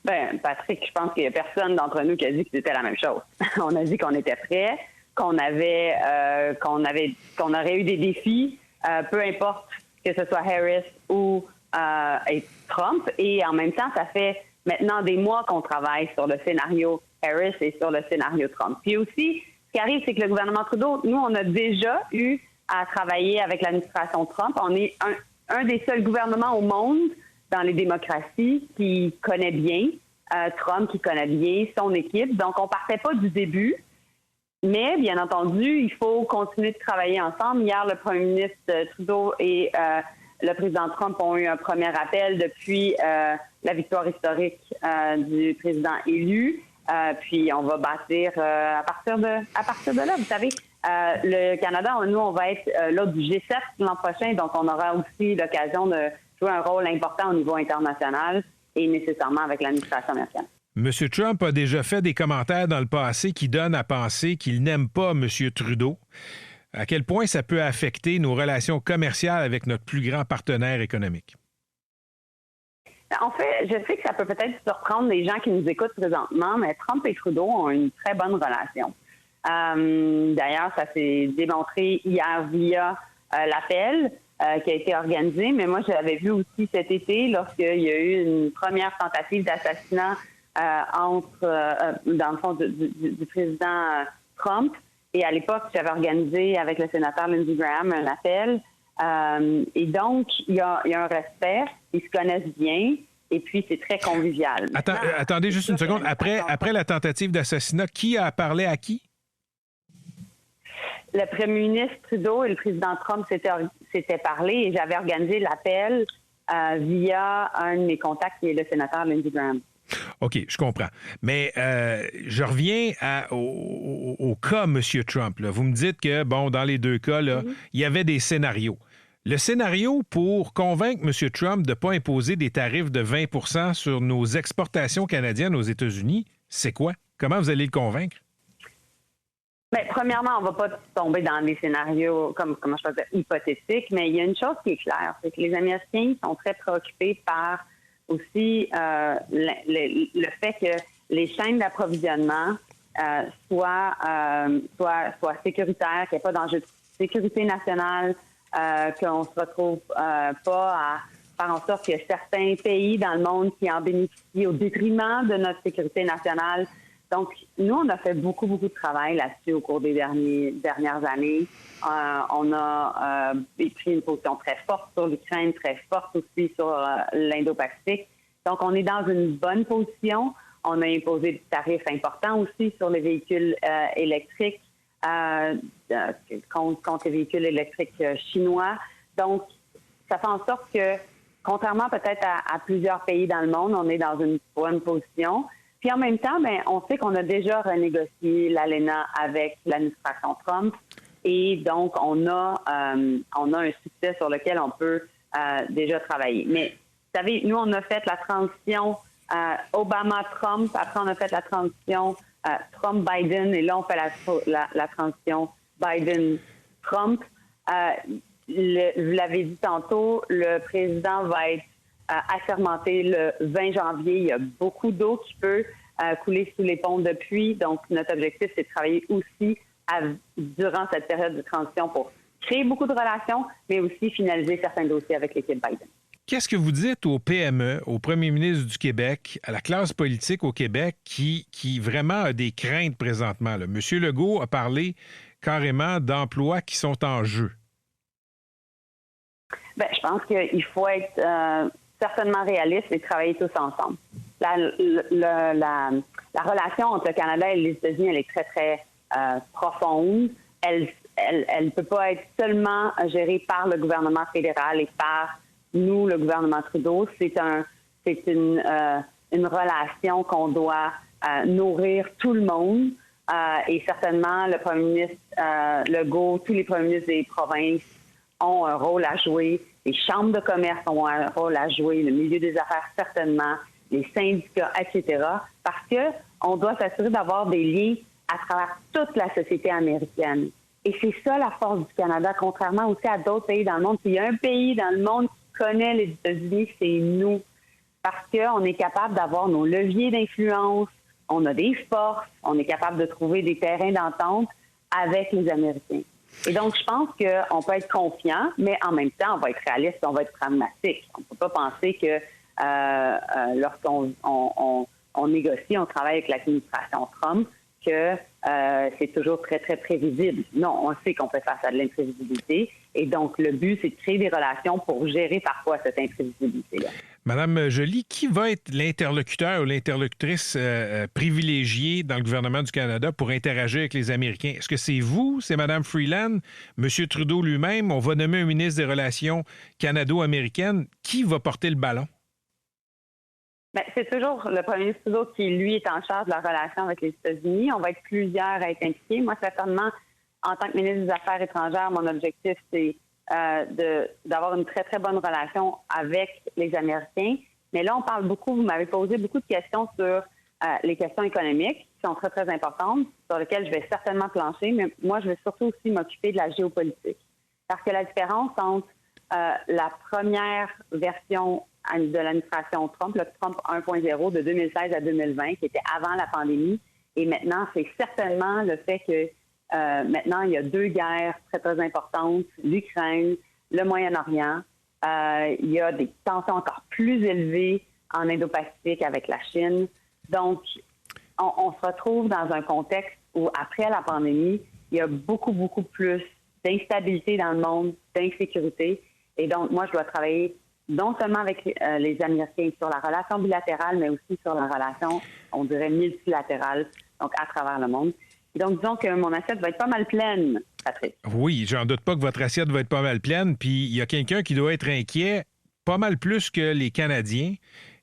Ben, Patrick, je pense qu'il n'y a personne d'entre nous qui a dit que c'était la même chose. On a dit qu'on était prêts, qu'on aurait eu des défis, peu importe que ce soit Harris ou et Trump. Et en même temps, ça fait maintenant des mois qu'on travaille sur le scénario Harris et sur le scénario Trump. Puis aussi, ce qui arrive, c'est que le gouvernement Trudeau, nous, on a déjà eu à travailler avec l'administration Trump. On est un des seuls gouvernements au monde dans les démocraties qui connaît bien Trump, qui connaît bien son équipe. Donc, on partait pas du début. Mais, bien entendu, il faut continuer de travailler ensemble. Hier, le premier ministre Trudeau et le président Trump ont eu un premier appel depuis la victoire historique du président élu. Puis, on va bâtir à partir de là. Vous savez, le Canada, nous, on va être l'hôte du G7 l'an prochain. Donc, on aura aussi l'occasion de jouer un rôle important au niveau international et nécessairement avec l'administration américaine. M. Trump a déjà fait des commentaires dans le passé qui donnent à penser qu'il n'aime pas M. Trudeau. À quel point ça peut affecter nos relations commerciales avec notre plus grand partenaire économique? En fait, je sais que ça peut peut-être surprendre les gens qui nous écoutent présentement, mais Trump et Trudeau ont une très bonne relation. D'ailleurs, ça s'est démontré hier via l'appel qui a été organisé, mais moi, je l'avais vu aussi cet été lorsqu'il y a eu une première tentative d'assassinat dans le fond, du président Trump. Et à l'époque, j'avais organisé avec le sénateur Lindsey Graham un appel. Et donc, il y a un respect. Ils se connaissent bien. Et puis, c'est très convivial. Attendez juste une seconde. Après la tentative d'assassinat, qui a parlé à qui? Le premier ministre Trudeau et le président Trump s'étaient parlé et j'avais organisé l'appel via un de mes contacts qui est le sénateur Lindsey Graham. OK, je comprends. Mais je reviens au cas M. Trump. Là. Vous me dites que, bon, dans les deux cas, là, il y avait des scénarios. Le scénario pour convaincre M. Trump de ne pas imposer des tarifs de 20 % sur nos exportations canadiennes aux États-Unis, c'est quoi? Comment vous allez le convaincre? Bien, premièrement, on ne va pas tomber dans des scénarios comment je peux dire, hypothétiques, mais il y a une chose qui est claire, c'est que les Américains sont très préoccupés par aussi le fait que les chaînes d'approvisionnement soient sécuritaires, qu'il n'y ait pas d'enjeu de sécurité nationale, qu'on ne se retrouve pas à faire en sorte qu'il y a certains pays dans le monde qui en bénéficient au détriment de notre sécurité nationale. Donc, nous, on a fait beaucoup de travail là-dessus au cours des dernières années. On a pris une position très forte sur l'Ukraine, très forte aussi sur l'Indo-Pacifique. Donc, on est dans une bonne position. On a imposé des tarifs importants aussi sur les véhicules électriques contre les véhicules électriques chinois. Donc, ça fait en sorte que, contrairement peut-être à plusieurs pays dans le monde, on est dans une bonne position. Puis en même temps, on sait qu'on a déjà renégocié l'ALENA avec l'administration Trump et donc on a un succès sur lequel on peut déjà travailler. Mais vous savez, nous, on a fait la transition Obama-Trump, après on a fait la transition Trump-Biden et là, on fait la transition Biden-Trump. Vous l'avez dit tantôt, le président va être assermenté le 20 janvier. Il y a beaucoup d'eau qui peut couler sous les ponts depuis. Donc, notre objectif, c'est de travailler aussi durant cette période de transition pour créer beaucoup de relations, mais aussi finaliser certains dossiers avec l'équipe Biden. Qu'est-ce que vous dites aux PME, au premier ministre du Québec, à la classe politique au Québec qui vraiment a des craintes présentement? Là? M. Legault a parlé carrément d'emplois qui sont en jeu. Bien, je pense qu'il faut être certainement réaliste et travailler tous ensemble. La relation entre le Canada et les États-Unis, elle est très, très profonde. Elle ne peut pas être seulement gérée par le gouvernement fédéral et par nous, le gouvernement Trudeau. C'est une relation qu'on doit nourrir tout le monde. Et certainement, le premier ministre Legault, tous les premiers ministres des provinces ont un rôle à jouer. Les chambres de commerce ont un rôle à jouer, le milieu des affaires certainement, les syndicats, etc. Parce qu'on doit s'assurer d'avoir des liens à travers toute la société américaine. Et c'est ça la force du Canada, contrairement aussi à d'autres pays dans le monde. S'il y a un pays dans le monde qui connaît les États-Unis, c'est nous. parce qu'on est capable d'avoir nos leviers d'influence, on a des forces, on est capable de trouver des terrains d'entente avec les Américains. Et donc, je pense qu'on peut être confiant, mais en même temps, on va être réaliste, on va être pragmatique. On ne peut pas penser que lorsqu'on on négocie, on travaille avec l'administration Trump, que c'est toujours très, très prévisible. Non, on sait qu'on fait face à de l'imprévisibilité. Et donc, le but, c'est de créer des relations pour gérer parfois cette imprévisibilité-là. Madame Joly, qui va être l'interlocuteur ou l'interlocutrice privilégiée dans le gouvernement du Canada pour interagir avec les Américains? Est-ce que c'est vous, c'est Mme Freeland, M. Trudeau lui-même? On va nommer un ministre des Relations canado-américaines. Qui va porter le ballon? Bien, c'est toujours le premier ministre Trudeau qui, lui, est en charge de la relation avec les États-Unis. On va être plusieurs à être impliqués. Moi, certainement, en tant que ministre des Affaires étrangères, mon objectif, c'est d'avoir une très, très bonne relation avec les Américains. Mais là, on parle beaucoup, vous m'avez posé beaucoup de questions sur les questions économiques, qui sont très, très importantes, sur lesquelles je vais certainement plancher, mais moi, je vais surtout aussi m'occuper de la géopolitique. Parce que la différence entre la première version de l'administration Trump, le Trump 1.0 de 2016 à 2020, qui était avant la pandémie, et maintenant, c'est certainement le fait que maintenant, il y a deux guerres très, très importantes, l'Ukraine, le Moyen-Orient. Il y a des tensions encore plus élevées en Indo-Pacifique avec la Chine. Donc, on se retrouve dans un contexte où, après la pandémie, il y a beaucoup, beaucoup plus d'instabilité dans le monde, d'insécurité. Et donc, moi, je dois travailler non seulement avec les Américains sur la relation bilatérale, mais aussi sur la relation, on dirait, multilatérale, donc à travers le monde. Et donc, disons que mon assiette va être pas mal pleine, Patrick. Oui, j'en doute pas que votre assiette va être pas mal pleine. Puis il y a quelqu'un qui doit être inquiet pas mal plus que les Canadiens,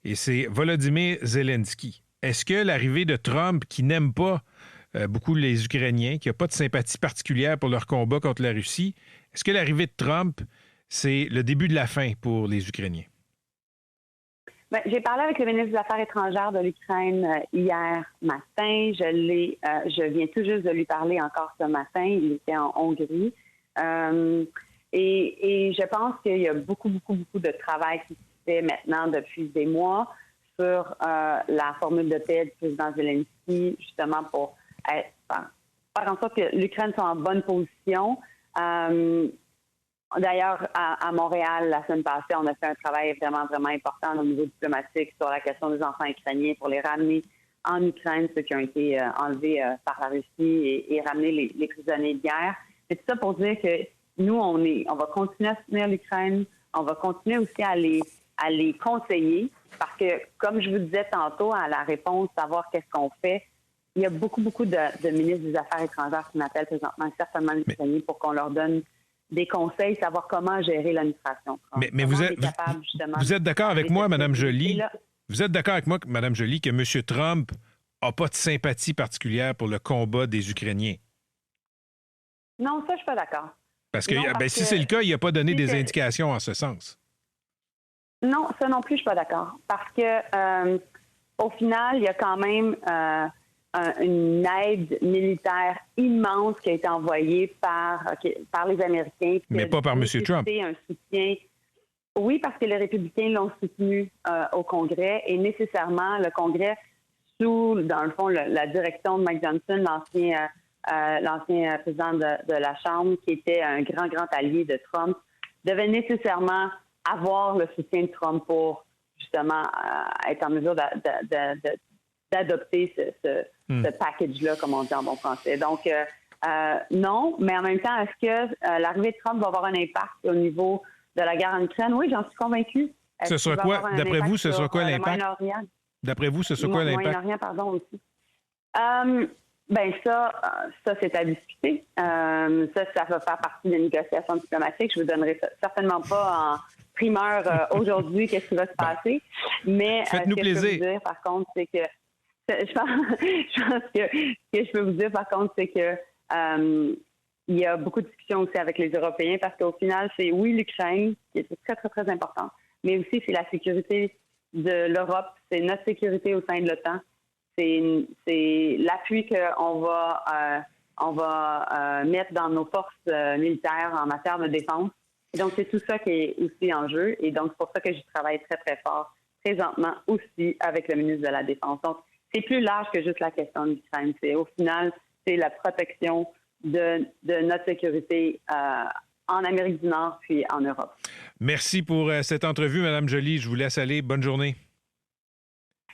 et c'est Volodymyr Zelensky. Est-ce que l'arrivée de Trump, qui n'aime pas beaucoup les Ukrainiens, qui n'a pas de sympathie particulière pour leur combat contre la Russie, est-ce que l'arrivée de Trump, c'est le début de la fin pour les Ukrainiens? Bien, j'ai parlé avec le ministre des Affaires étrangères de l'Ukraine hier matin. Je viens tout juste de lui parler encore ce matin. Il était en Hongrie. Et je pense qu'il y a beaucoup, beaucoup, beaucoup de travail qui se fait maintenant depuis des mois sur la formule de paix du président Zelensky, justement pour faire en sorte que l'Ukraine soit en bonne position. D'ailleurs, à Montréal, la semaine passée, on a fait un travail vraiment, vraiment important au niveau diplomatique sur la question des enfants ukrainiens pour les ramener en Ukraine, ceux qui ont été enlevés par la Russie et ramener les prisonniers de guerre. C'est tout ça pour dire que nous, on va continuer à soutenir l'Ukraine, on va continuer aussi à les conseiller parce que, comme je vous disais tantôt, à la réponse, savoir qu'est-ce qu'on fait, il y a beaucoup, beaucoup de ministres des Affaires étrangères qui m'appellent présentement, certainement les Ukrainiens, pour qu'on leur donne des conseils, savoir comment gérer l'administration. Mais vous êtes d'accord avec moi, Mme Joly? Vous êtes d'accord avec moi, Mme Joly, que M. Trump n'a pas de sympathie particulière pour le combat des Ukrainiens? Non, ça, je suis pas d'accord. Parce que, si c'est le cas, il n'a pas donné des indications en ce sens. Non, ça non plus, je suis pas d'accord. Parce que, au final, il y a quand même une aide militaire immense qui a été envoyée par les Américains. Mais pas par M. Trump. Un soutien. Oui, parce que les républicains l'ont soutenu au Congrès et nécessairement le Congrès, sous, dans le fond, la direction de Mike Johnson, l'ancien président de la Chambre, qui était un grand, grand allié de Trump, devait nécessairement avoir le soutien de Trump pour justement être en mesure d'adopter ce package-là, comme on dit en bon français. Donc, non, mais en même temps, est-ce que l'arrivée de Trump va avoir un impact au niveau de la guerre en Ukraine? Oui, j'en suis convaincue. Ce sera quoi, d'après vous, ce sera quoi l'impact? D'après vous, ce sera quoi l'impact? Moyen-Orient, pardon, aussi. Ça, c'est à discuter. Ça va faire partie des négociations diplomatiques. Je ne vous donnerai certainement pas en primeur aujourd'hui qu'est-ce qui va se passer. Mais faites-nous plaisir. Je peux vous dire, par contre, c'est que je pense que ce que je peux vous dire, par contre, c'est que il y a beaucoup de discussions aussi avec les Européens parce qu'au final, c'est oui l'Ukraine qui est très, très, très important, mais aussi c'est la sécurité de l'Europe, c'est notre sécurité au sein de l'OTAN, c'est l'appui qu'on va mettre dans nos forces militaires en matière de défense. Et donc, c'est tout ça qui est aussi en jeu. Et donc, c'est pour ça que je travaille très, très fort présentement aussi avec le ministre de la Défense. Donc, c'est plus large que juste la question de l'Ukraine. Au final, c'est la protection de notre sécurité en Amérique du Nord puis en Europe. Merci pour cette entrevue, Mme Joly. Je vous laisse aller. Bonne journée.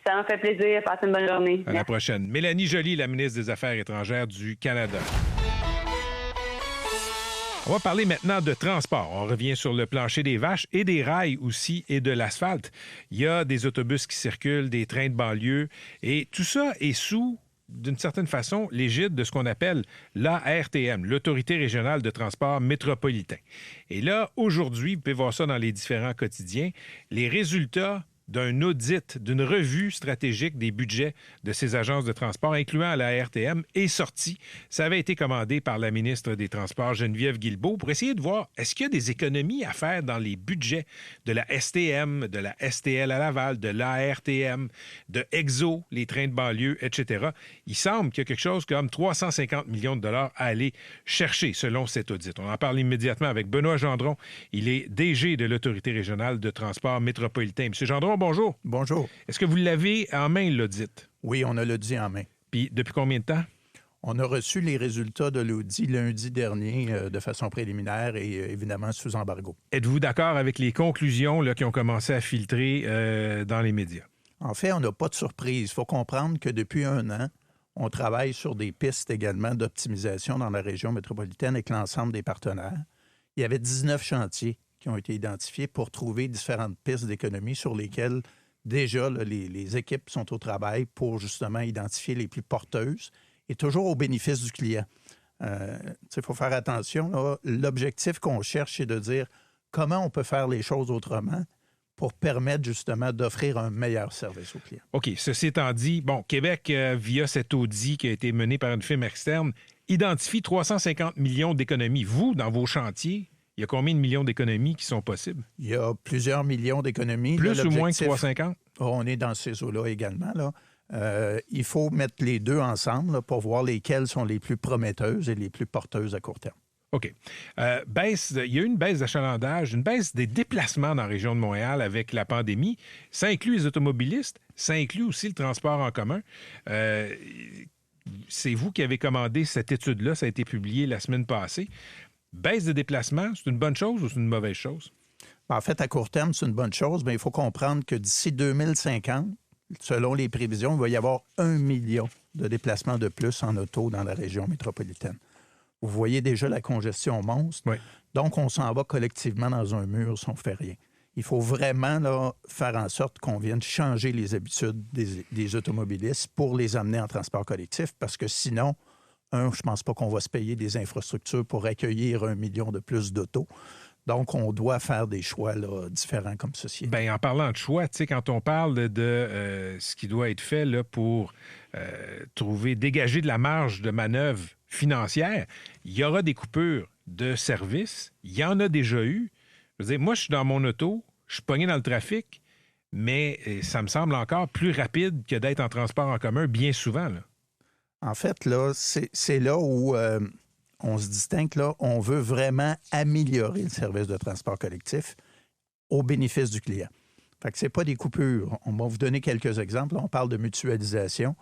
Ça m'a fait plaisir. Passez une bonne journée. À la prochaine. Mélanie Joly, la ministre des Affaires étrangères du Canada. On va parler maintenant de transport. On revient sur le plancher des vaches et des rails aussi et de l'asphalte. Il y a des autobus qui circulent, des trains de banlieue et tout ça est sous, d'une certaine façon, l'égide de ce qu'on appelle l'ARTM, l'Autorité régionale de transport métropolitain. Et là, aujourd'hui, vous pouvez voir ça dans les différents quotidiens, les résultats d'un audit, d'une revue stratégique des budgets de ces agences de transport, incluant la RTM, est sorti. Ça avait été commandé par la ministre des Transports, Geneviève Guilbeault, pour essayer de voir est-ce qu'il y a des économies à faire dans les budgets de la STM, de la STL à Laval, de l'ARTM, de EXO, les trains de banlieue, etc. Il semble qu'il y a quelque chose comme 350 millions de dollars à aller chercher, selon cet audit. On en parle immédiatement avec Benoît Gendron. Il est DG de l'Autorité régionale de transport métropolitain. Monsieur Gendron, bonjour. Bonjour. Est-ce que vous l'avez en main, l'audit? Oui, on a l'audit en main. Puis depuis combien de temps? On a reçu les résultats de l'audit lundi dernier de façon préliminaire et évidemment sous embargo. Êtes-vous d'accord avec les conclusions là, qui ont commencé à filtrer dans les médias? En fait, on n'a pas de surprise. Il faut comprendre que depuis 1 an, on travaille sur des pistes également d'optimisation dans la région métropolitaine avec l'ensemble des partenaires. Il y avait 19 chantiers qui ont été identifiés pour trouver différentes pistes d'économie sur lesquelles déjà, là, les équipes sont au travail pour justement identifier les plus porteuses et toujours au bénéfice du client. Il faut faire attention. Là. L'objectif qu'on cherche, c'est de dire comment on peut faire les choses autrement pour permettre justement d'offrir un meilleur service aux clients. OK. Ceci étant dit, bon, Québec, via cet audit qui a été mené par une firme externe, identifie 350 millions d'économies. Vous, dans vos chantiers, il y a combien de millions d'économies qui sont possibles? Il y a plusieurs millions d'économies. Plus là, ou moins que 350? On est dans ces eaux-là également. Là. Il faut mettre les deux ensemble là, pour voir lesquelles sont les plus prometteuses et les plus porteuses à court terme. OK. Il y a eu une baisse d'achalandage, une baisse des déplacements dans la région de Montréal avec la pandémie. Ça inclut les automobilistes, ça inclut aussi le transport en commun. C'est vous qui avez commandé cette étude-là, ça a été publié la semaine passée. Baisse de déplacement, c'est une bonne chose ou c'est une mauvaise chose? En fait, à court terme, c'est une bonne chose, mais il faut comprendre que d'ici 2050, selon les prévisions, il va y avoir 1 million de déplacements de plus en auto dans la région métropolitaine. Vous voyez déjà la congestion monstre. Oui. Donc, on s'en va collectivement dans un mur si on ne fait rien. Il faut vraiment là, faire en sorte qu'on vienne changer les habitudes des automobilistes pour les amener en transport collectif parce que sinon, je ne pense pas qu'on va se payer des infrastructures pour accueillir 1 million de plus d'autos. Donc, on doit faire des choix là, différents comme société. Bien, en parlant de choix, tu sais, quand on parle de ce qui doit être fait là, pour dégager de la marge de manœuvre financière, il y aura des coupures de services. Il y en a déjà eu. Je veux dire, moi, je suis dans mon auto, je suis pogné dans le trafic, mais ça me semble encore plus rapide que d'être en transport en commun bien souvent, là. En fait, là, c'est là où on se distingue. Là, on veut vraiment améliorer le service de transport collectif au bénéfice du client. Fait que c'est pas des coupures. On va vous donner quelques exemples. Là, on parle de mutualisation.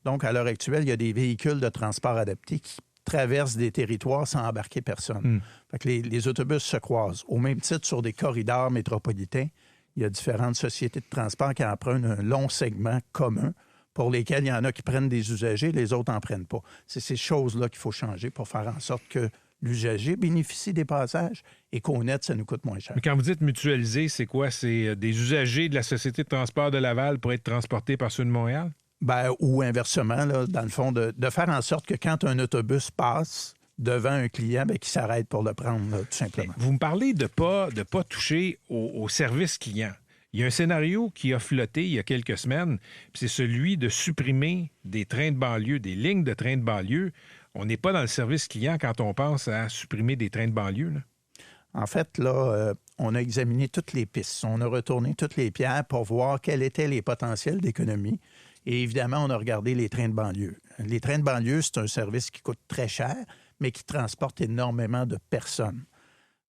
Donc, à l'heure actuelle, il y a des véhicules de transport adaptés qui traversent des territoires sans embarquer personne. Fait que les autobus se croisent. Au même titre, sur des corridors métropolitains, il y a différentes sociétés de transport qui empruntent un long segment commun pour lesquels il y en a qui prennent des usagers, les autres n'en prennent pas. C'est ces choses-là qu'il faut changer pour faire en sorte que l'usager bénéficie des passages et qu'au net, ça nous coûte moins cher. Mais quand vous dites mutualiser, c'est quoi? C'est des usagers de la Société de transport de Laval pour être transportés par ceux de Montréal? Ben, ou inversement, là, dans le fond, de faire en sorte que quand un autobus passe devant un client, bien, qu'il s'arrête pour le prendre, là, tout simplement. Vous me parlez de pas toucher au service client. Il y a un scénario qui a flotté il y a quelques semaines, puis c'est celui de supprimer des trains de banlieue, des lignes de trains de banlieue. On n'est pas dans le service client quand on pense à supprimer des trains de banlieue, là. En fait, là, on a examiné toutes les pistes. On a retourné toutes les pierres pour voir quels étaient les potentiels d'économie. Et évidemment, on a regardé les trains de banlieue. Les trains de banlieue, c'est un service qui coûte très cher, mais qui transporte énormément de personnes.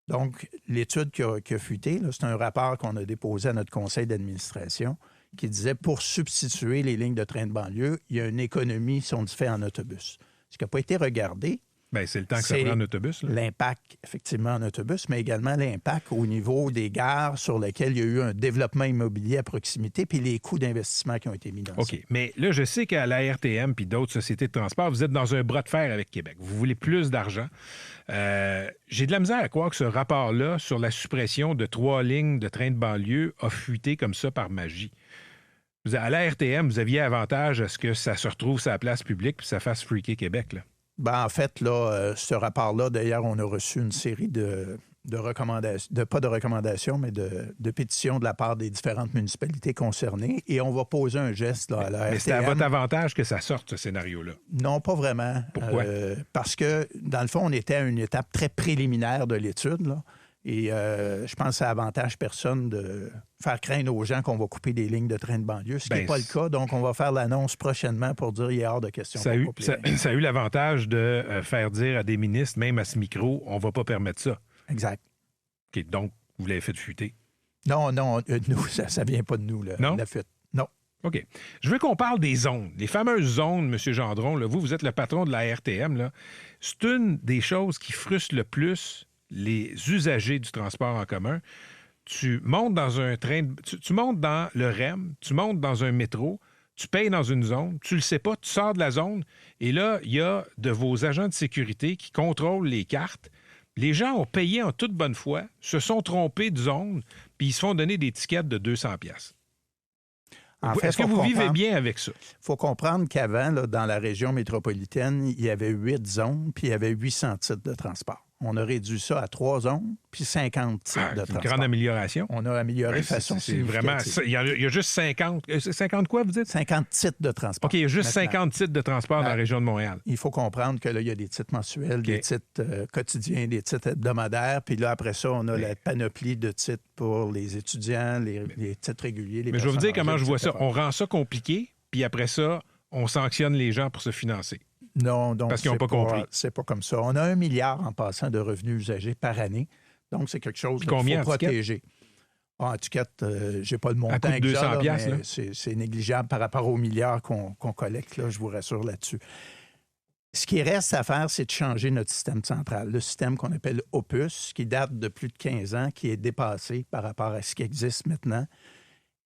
Donc, l'étude qui a fuité, là, c'est un rapport qu'on a déposé à notre conseil d'administration qui disait pour substituer les lignes de train de banlieue, il y a une économie si on le fait en autobus. Ce qui n'a pas été regardé, bien, c'est le temps que ça prend en autobus. Là. L'impact, effectivement, en autobus, mais également l'impact au niveau des gares sur lesquelles il y a eu un développement immobilier à proximité, puis les coûts d'investissement qui ont été mis dans ça. OK. Mais là, je sais qu'à la RTM puis d'autres sociétés de transport, vous êtes dans un bras de fer avec Québec. Vous voulez plus d'argent. J'ai de la misère à croire que ce rapport-là sur la suppression de 3 lignes de train de banlieue a fuité comme ça par magie. À la RTM, vous aviez avantage à ce que ça se retrouve sur la place publique puis ça fasse freaker Québec, là. Ben, en fait, là, ce rapport-là, d'ailleurs, on a reçu une série de recommandations, pas de recommandations, mais de pétitions de la part des différentes municipalités concernées. Et on va poser un geste là, à la RTM. Mais c'est à votre avantage que ça sorte, ce scénario-là? Non, pas vraiment. Pourquoi? Parce que, dans le fond, on était à une étape très préliminaire de l'étude, là. Et je pense que ça avantage personne de faire craindre aux gens qu'on va couper des lignes de train de banlieue, ce qui n'est pas le cas. Donc, on va faire l'annonce prochainement pour dire qu'il est hors de question. Ça a eu l'avantage de faire dire à des ministres, même à ce micro, on ne va pas permettre ça. Exact. OK, donc, vous l'avez fait fuiter. Non, nous, ça ne vient pas de nous, là, non? La fuite. Non. OK. Je veux qu'on parle des zones. Les fameuses zones, M. Gendron, là, vous êtes le patron de la RTM. Là. C'est une des choses qui frustre le plus les usagers du transport en commun. Tu montes dans un train, tu montes dans le REM, tu montes dans un métro, tu payes dans une zone, tu le sais pas, tu sors de la zone, et là, il y a de vos agents de sécurité qui contrôlent les cartes. Les gens ont payé en toute bonne foi, se sont trompés de zone, puis ils se font donner des tickets de 200$. Est-ce que vous vivez bien avec ça? Il faut comprendre qu'avant, là, dans la région métropolitaine, il y avait 8 zones, puis il y avait 800 titres de transport. On a réduit ça à 3 zones, puis 50 titres de transport. Une grande amélioration. On a amélioré de façon significative. C'est vraiment... Il y a juste 50... 50 quoi, vous dites? 50 titres de transport. OK, il y a juste 50 titres de transport dans la région de Montréal. Il faut comprendre que là, il y a des titres mensuels, des titres quotidiens, des titres hebdomadaires, puis là, après ça, on a la panoplie de titres pour les étudiants, les titres réguliers, les Mais je vais vous dire comment je vois etc. ça. On rend ça compliqué, puis après ça, on sanctionne les gens pour se financer. Non, donc parce qu'ils n'ont pas compris. C'est pas comme ça. On a 1 milliard en passant de revenus usagés par année. Donc, c'est quelque chose qu'il faut protéger. En étiquette, je n'ai pas le montant exact, mais c'est négligeable par rapport aux milliards qu'on collecte, là, je vous rassure là-dessus. Ce qui reste à faire, c'est de changer notre système central. Le système qu'on appelle Opus, qui date de plus de 15 ans, qui est dépassé par rapport à ce qui existe maintenant.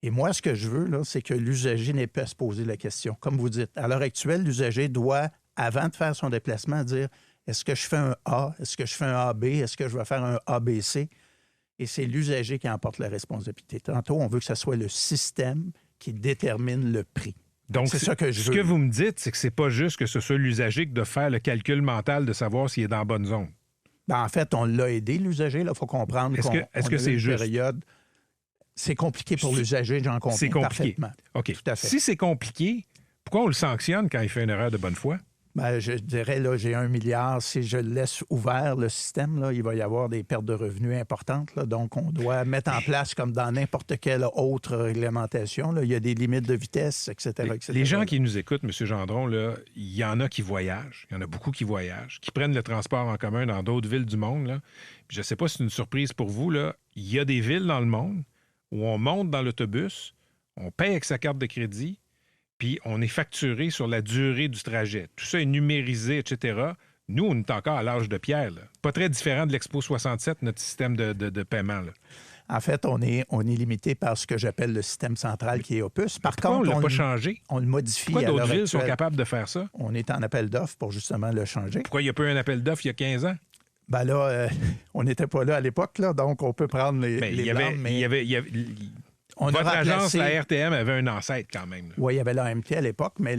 Et moi, ce que je veux, là, c'est que l'usager n'ait pas à se poser la question. Comme vous dites, à l'heure actuelle, l'usager doit, avant de faire son déplacement, dire est-ce que je fais un A, est-ce que je fais un AB, est-ce que je vais faire un ABC? Et c'est l'usager qui emporte la responsabilité. Tantôt, on veut que ce soit le système qui détermine le prix. Donc, c'est ça que je veux. Ce que vous me dites, c'est que c'est pas juste que ce soit l'usager qui doit faire le calcul mental de savoir s'il est dans la bonne zone. Ben, en fait, on l'a aidé, l'usager. Il faut comprendre est-ce que c'est juste? Période. C'est compliqué pour l'usager, j'en comprends parfaitement. OK. Tout à fait. Si c'est compliqué, pourquoi on le sanctionne quand il fait une erreur de bonne foi? Ben, je dirais, là, j'ai 1 milliard. Si je laisse ouvert le système, là, il va y avoir des pertes de revenus importantes. Là. Donc, on doit mettre en place, comme dans n'importe quelle autre réglementation, là, il y a des limites de vitesse, etc. Les gens qui nous écoutent, M. Gendron, là, il y en a qui voyagent. Il y en a beaucoup qui voyagent, qui prennent le transport en commun dans d'autres villes du monde. Là. Puis je ne sais pas si c'est une surprise pour vous. Là. Il y a des villes dans le monde où on monte dans l'autobus, on paye avec sa carte de crédit, puis on est facturé sur la durée du trajet. Tout ça est numérisé, etc. Nous, on est encore à l'âge de pierre. Là. Pas très différent de l'Expo 67, notre système de paiement. Là. En fait, on est limité par ce que j'appelle le système central qui est Opus. Par contre, on ne l'a pas changé? On le modifie. Pourquoi d'autres villes actuelle. sont capables de faire ça? On est en appel d'offres pour justement le changer. Pourquoi il n'y a pas eu un appel d'offres il y a 15 ans? Ben là, on n'était pas là à l'époque, là, donc on peut prendre les blagues, mais... Votre agence, la RTM, avait un ancêtre quand même. Là. Oui, il y avait l'AMT à l'époque, mais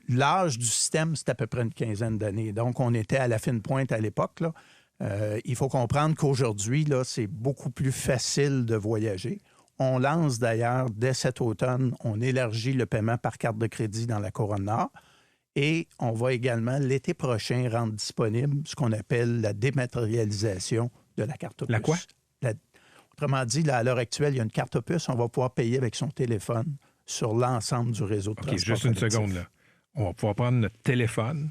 l'âge du système, c'est à peu près une quinzaine d'années. Donc, on était à la fine pointe à l'époque. Là. Il faut comprendre qu'aujourd'hui, là, c'est beaucoup plus facile de voyager. On lance d'ailleurs, dès cet automne, on élargit le paiement par carte de crédit dans la Couronne Nord. Et on va également, l'été prochain, rendre disponible ce qu'on appelle la dématérialisation de la carte Opus. La quoi? Autrement dit, là, à l'heure actuelle, il y a une carte Opus, on va pouvoir payer avec son téléphone sur l'ensemble du réseau de transport. OK, juste une seconde, là. On va pouvoir prendre notre téléphone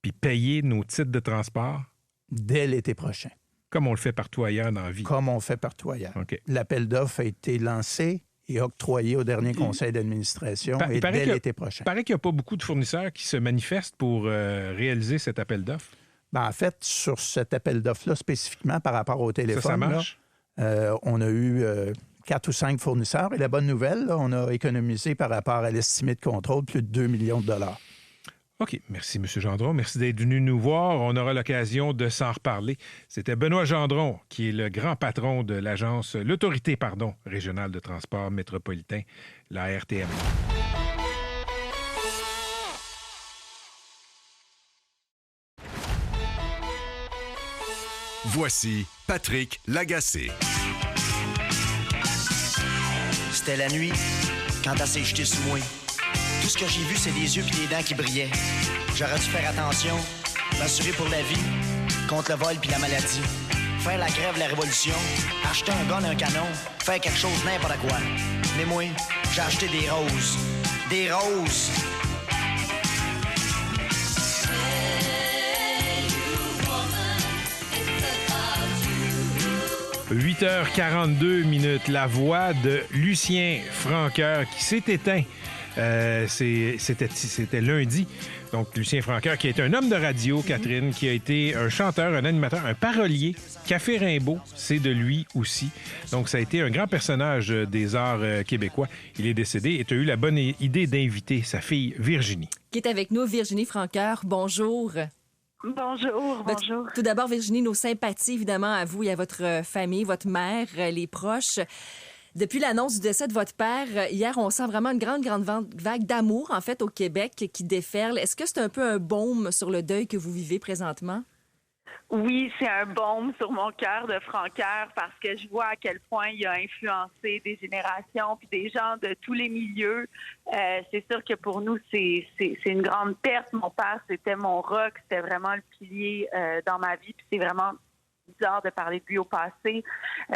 puis payer nos titres de transport? Dès l'été prochain. Comme on le fait partout ailleurs dans la vie. Comme on fait partout ailleurs. OK. L'appel d'offres a été lancé et octroyé au dernier conseil d'administration et dès l'été prochain. Il paraît qu'il n'y a pas beaucoup de fournisseurs qui se manifestent pour réaliser cet appel d'offres. Ben, en fait, sur cet appel d'offres-là, spécifiquement par rapport au téléphone, ça marche? Là, on a eu 4 ou 5 fournisseurs. Et la bonne nouvelle, là, on a économisé par rapport à l'estimé de contrôle plus de 2 millions de dollars. OK. Merci, M. Gendron. Merci d'être venu nous voir. On aura l'occasion de s'en reparler. C'était Benoît Gendron, qui est le grand patron de l'autorité régionale de transport métropolitain, la RTM. Voici Patrick Lagacé. C'était la nuit, quand elle s'est jetée sur moi. Tout ce que j'ai vu, c'est des yeux et des dents qui brillaient. J'aurais dû faire attention, m'assurer pour la vie, contre le vol puis la maladie. Faire la grève, la révolution, acheter un gun, un canon, faire quelque chose, n'importe quoi. Mais moi, j'ai acheté des roses. Des roses! 8h42, la voix de Lucien Francoeur qui s'est éteint. C'était lundi. Donc, Lucien Francoeur, qui est un homme de radio, Catherine, qui a été un chanteur, un animateur, un parolier. Café Rimbaud, c'est de lui aussi. Donc, ça a été un grand personnage des arts québécois. Il est décédé et tu as eu la bonne idée d'inviter sa fille Virginie. Qui est avec nous, Virginie Francoeur. Bonjour. Bonjour. Tout d'abord, Virginie, nos sympathies, évidemment, à vous et à votre famille, votre mère, les proches. Depuis l'annonce du décès de votre père, hier, on sent vraiment une grande vague d'amour, en fait, au Québec qui déferle. Est-ce que c'est un peu un baume sur le deuil que vous vivez présentement? Oui, c'est un baume sur mon cœur de Francoeur parce que je vois à quel point il a influencé des générations puis des gens de tous les milieux. C'est sûr que pour nous, c'est une grande perte. Mon père, c'était mon rock, c'était vraiment le pilier dans ma vie. Puis c'est vraiment bizarre de parler de lui au passé.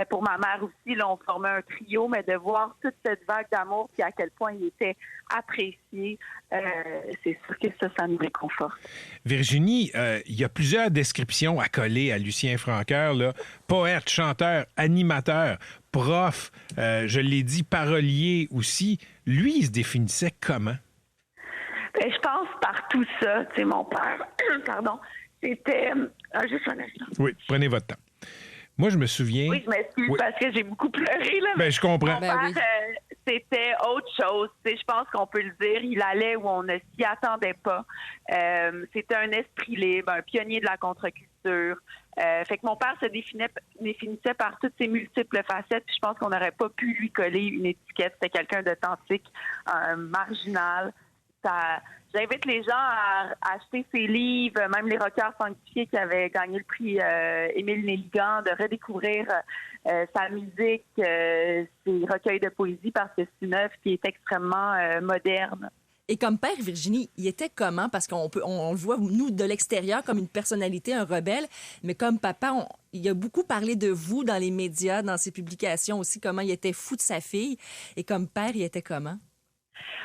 Pour ma mère aussi, là, on formait un trio, mais de voir toute cette vague d'amour puis à quel point il était apprécié, c'est sûr que ça nous réconforte. Virginie, il y a plusieurs descriptions à coller à Lucien Francoeur, là. Poète, chanteur, animateur, prof, je l'ai dit, parolier aussi. Lui, il se définissait comment? Ben, je pense par tout ça. Tu sais, mon père, pardon, c'était... juste un instant. Oui, prenez votre temps. Moi, je me souviens... Oui, je m'excuse parce que j'ai beaucoup pleuré. Là, ben, je comprends. Mon père, c'était autre chose. Tu sais, je pense qu'on peut le dire. Il allait où on ne s'y attendait pas. C'était un esprit libre, un pionnier de la contre-culture. Fait que mon père se définissait par toutes ses multiples facettes. Puis je pense qu'on n'aurait pas pu lui coller une étiquette. C'était quelqu'un d'authentique, marginal. J'invite les gens à acheter ses livres, même les rockers sanctifiés qui avaient gagné le prix Émile Nelligan, de redécouvrir sa musique, ses recueils de poésie, parce que c'est une œuvre qui est extrêmement moderne. Et comme père, Virginie, il était comment? Parce on le voit, nous, de l'extérieur, comme une personnalité, un rebelle, mais comme papa, il a beaucoup parlé de vous dans les médias, dans ses publications aussi, comment il était fou de sa fille. Et comme père, il était comment?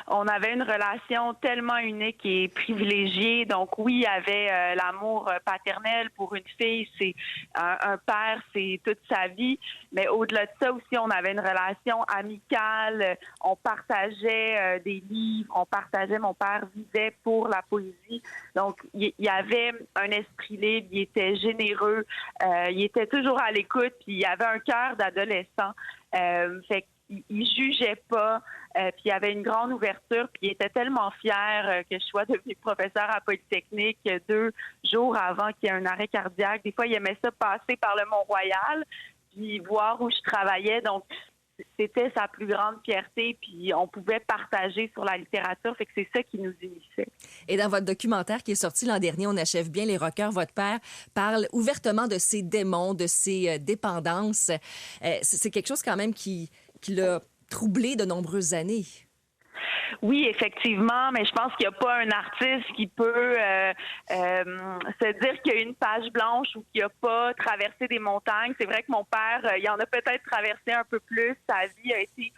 On avait une relation tellement unique et privilégiée. Donc oui, il y avait l'amour paternel pour une fille. C'est un père, c'est toute sa vie. Mais au-delà de ça aussi, on avait une relation amicale. On partageait des livres. On partageait. Mon père vivait pour la poésie. Donc il y avait un esprit libre. Il était généreux. Il était toujours à l'écoute. Puis il avait un cœur d'adolescent. Fait il jugeait pas, puis il avait une grande ouverture, puis il était tellement fier que je sois devenue professeur à Polytechnique 2 jours avant qu'il y ait un arrêt cardiaque. Des fois, il aimait ça passer par le Mont-Royal, puis voir où je travaillais. Donc, c'était sa plus grande fierté, puis on pouvait partager sur la littérature, fait que c'est ça qui nous unissait. Et dans votre documentaire qui est sorti l'an dernier, On achève bien les rockers, votre père parle ouvertement de ses démons, de ses dépendances. C'est quelque chose quand même qui l'a troublé de nombreuses années. Oui, effectivement, mais je pense qu'il n'y a pas un artiste qui peut se dire qu'il y a une page blanche ou qu'il n'a pas traversé des montagnes. C'est vrai que mon père, il en a peut-être traversé un peu plus. Sa vie a été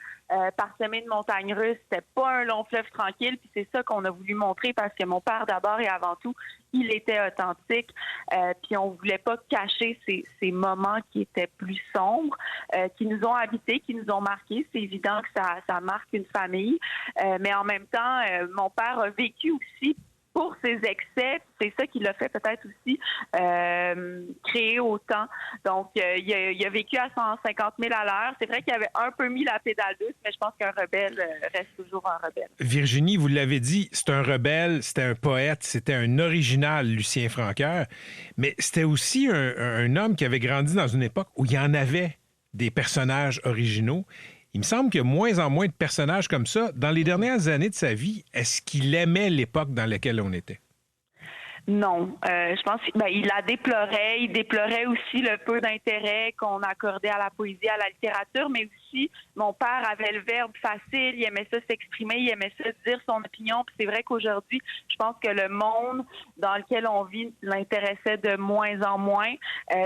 parsemé de montagnes russes. C'était pas un long fleuve tranquille, puis c'est ça qu'on a voulu montrer parce que mon père, d'abord et avant tout, il était authentique, puis on voulait pas cacher ces moments qui étaient plus sombres, qui nous ont habités, qui nous ont marqués. C'est évident que ça marque une famille, mais en même temps, mon père a vécu aussi pour ses excès. C'est ça qui l'a fait peut-être aussi créer autant. Donc, il a vécu à 150 000 à l'heure. C'est vrai qu'il avait un peu mis la pédale douce, mais je pense qu'un rebelle reste toujours un rebelle. Virginie, vous l'avez dit, c'est un rebelle, c'était un poète, c'était un original, Lucien Francoeur, mais c'était aussi un homme qui avait grandi dans une époque où il y en avait des personnages originaux. Il me semble qu'il y a moins en moins de personnages comme ça. Dans les dernières années de sa vie, est-ce qu'il aimait l'époque dans laquelle on était? Non. Je pense qu'il la déplorait. Il déplorait aussi le peu d'intérêt qu'on accordait à la poésie, à la littérature, mais aussi, mon père avait le verbe facile. Il aimait ça s'exprimer, il aimait ça dire son opinion. Puis c'est vrai qu'aujourd'hui, je pense que le monde dans lequel on vit l'intéressait de moins en moins.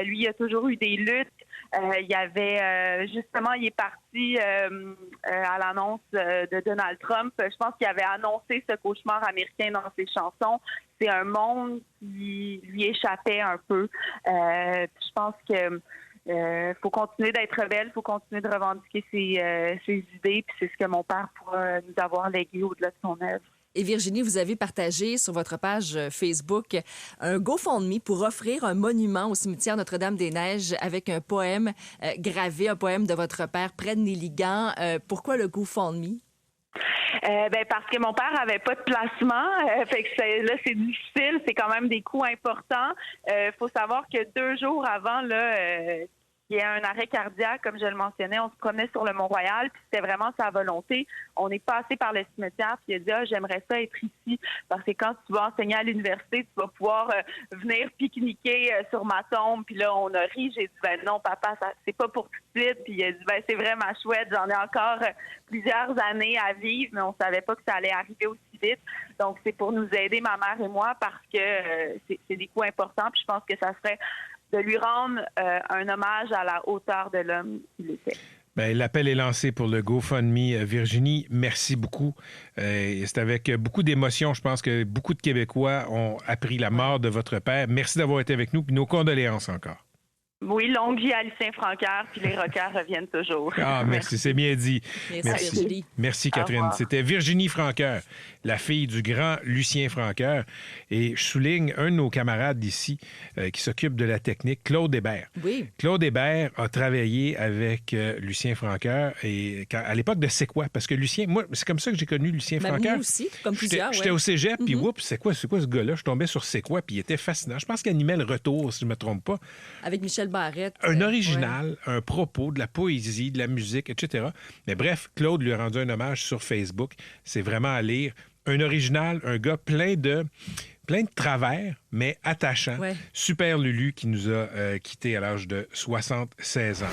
Lui, il a toujours eu des luttes. Il y avait, justement, il est parti à l'annonce de Donald Trump. Je pense qu'il avait annoncé ce cauchemar américain dans ses chansons. C'est un monde qui lui échappait un peu. Je pense que faut continuer d'être rebelle, faut continuer de revendiquer ses idées, puis c'est ce que mon père pourra nous avoir légué au-delà de son œuvre. Et Virginie, vous avez partagé sur votre page Facebook un GoFundMe pour offrir un monument au cimetière Notre-Dame-des-Neiges avec un poème gravé, un poème de votre père près de Néligan. Pourquoi le GoFundMe? Parce que mon père avait pas de placement, fait que là c'est difficile, c'est quand même des coûts importants. Faut savoir que 2 jours avant il y a un arrêt cardiaque, comme je le mentionnais, on se promenait sur le Mont-Royal, puis c'était vraiment sa volonté. On est passé par le cimetière, puis il a dit j'aimerais ça être ici, parce que quand tu vas enseigner à l'université, tu vas pouvoir venir pique-niquer sur ma tombe. Puis là, on a ri, j'ai dit non, papa, c'est pas pour tout de suite. Puis il a dit c'est vraiment chouette, j'en ai encore plusieurs années à vivre, mais on savait pas que ça allait arriver aussi vite. Donc c'est pour nous aider, ma mère et moi, parce que c'est des coûts importants, puis je pense que ça serait de lui rendre un hommage à la hauteur de l'homme qu'il était. Bien, l'appel est lancé pour le GoFundMe. Virginie, merci beaucoup. C'est avec beaucoup d'émotion, je pense que beaucoup de Québécois ont appris la mort de votre père. Merci d'avoir été avec nous, puis nos condoléances encore. Oui, longue vie à Lucien Francoeur, puis les rockers reviennent toujours. Ah, merci, c'est bien dit. Merci. Virginie. Merci, Catherine. C'était Virginie Francoeur, la fille du grand Lucien Francoeur. Et je souligne un de nos camarades d'ici qui s'occupe de la technique, Claude Hébert. Oui. Claude Hébert a travaillé avec Lucien Francoeur et à l'époque de C'est quoi? Parce que Lucien, moi, c'est comme ça que j'ai connu Lucien Francoeur. Moi aussi, comme plusieurs. J'étais au cégep, puis oups, c'est quoi ce gars-là? Je tombais sur C'est quoi? Puis il était fascinant. Je pense qu'il animait le retour, si je ne me trompe pas. Avec Michel Barrette. Un original, un propos, de la poésie, de la musique, etc. Mais bref, Claude lui a rendu un hommage sur Facebook. C'est vraiment à lire. Un original, un gars plein de travers, mais attachant. Ouais. Super Lulu qui nous a quittés à l'âge de 76 ans.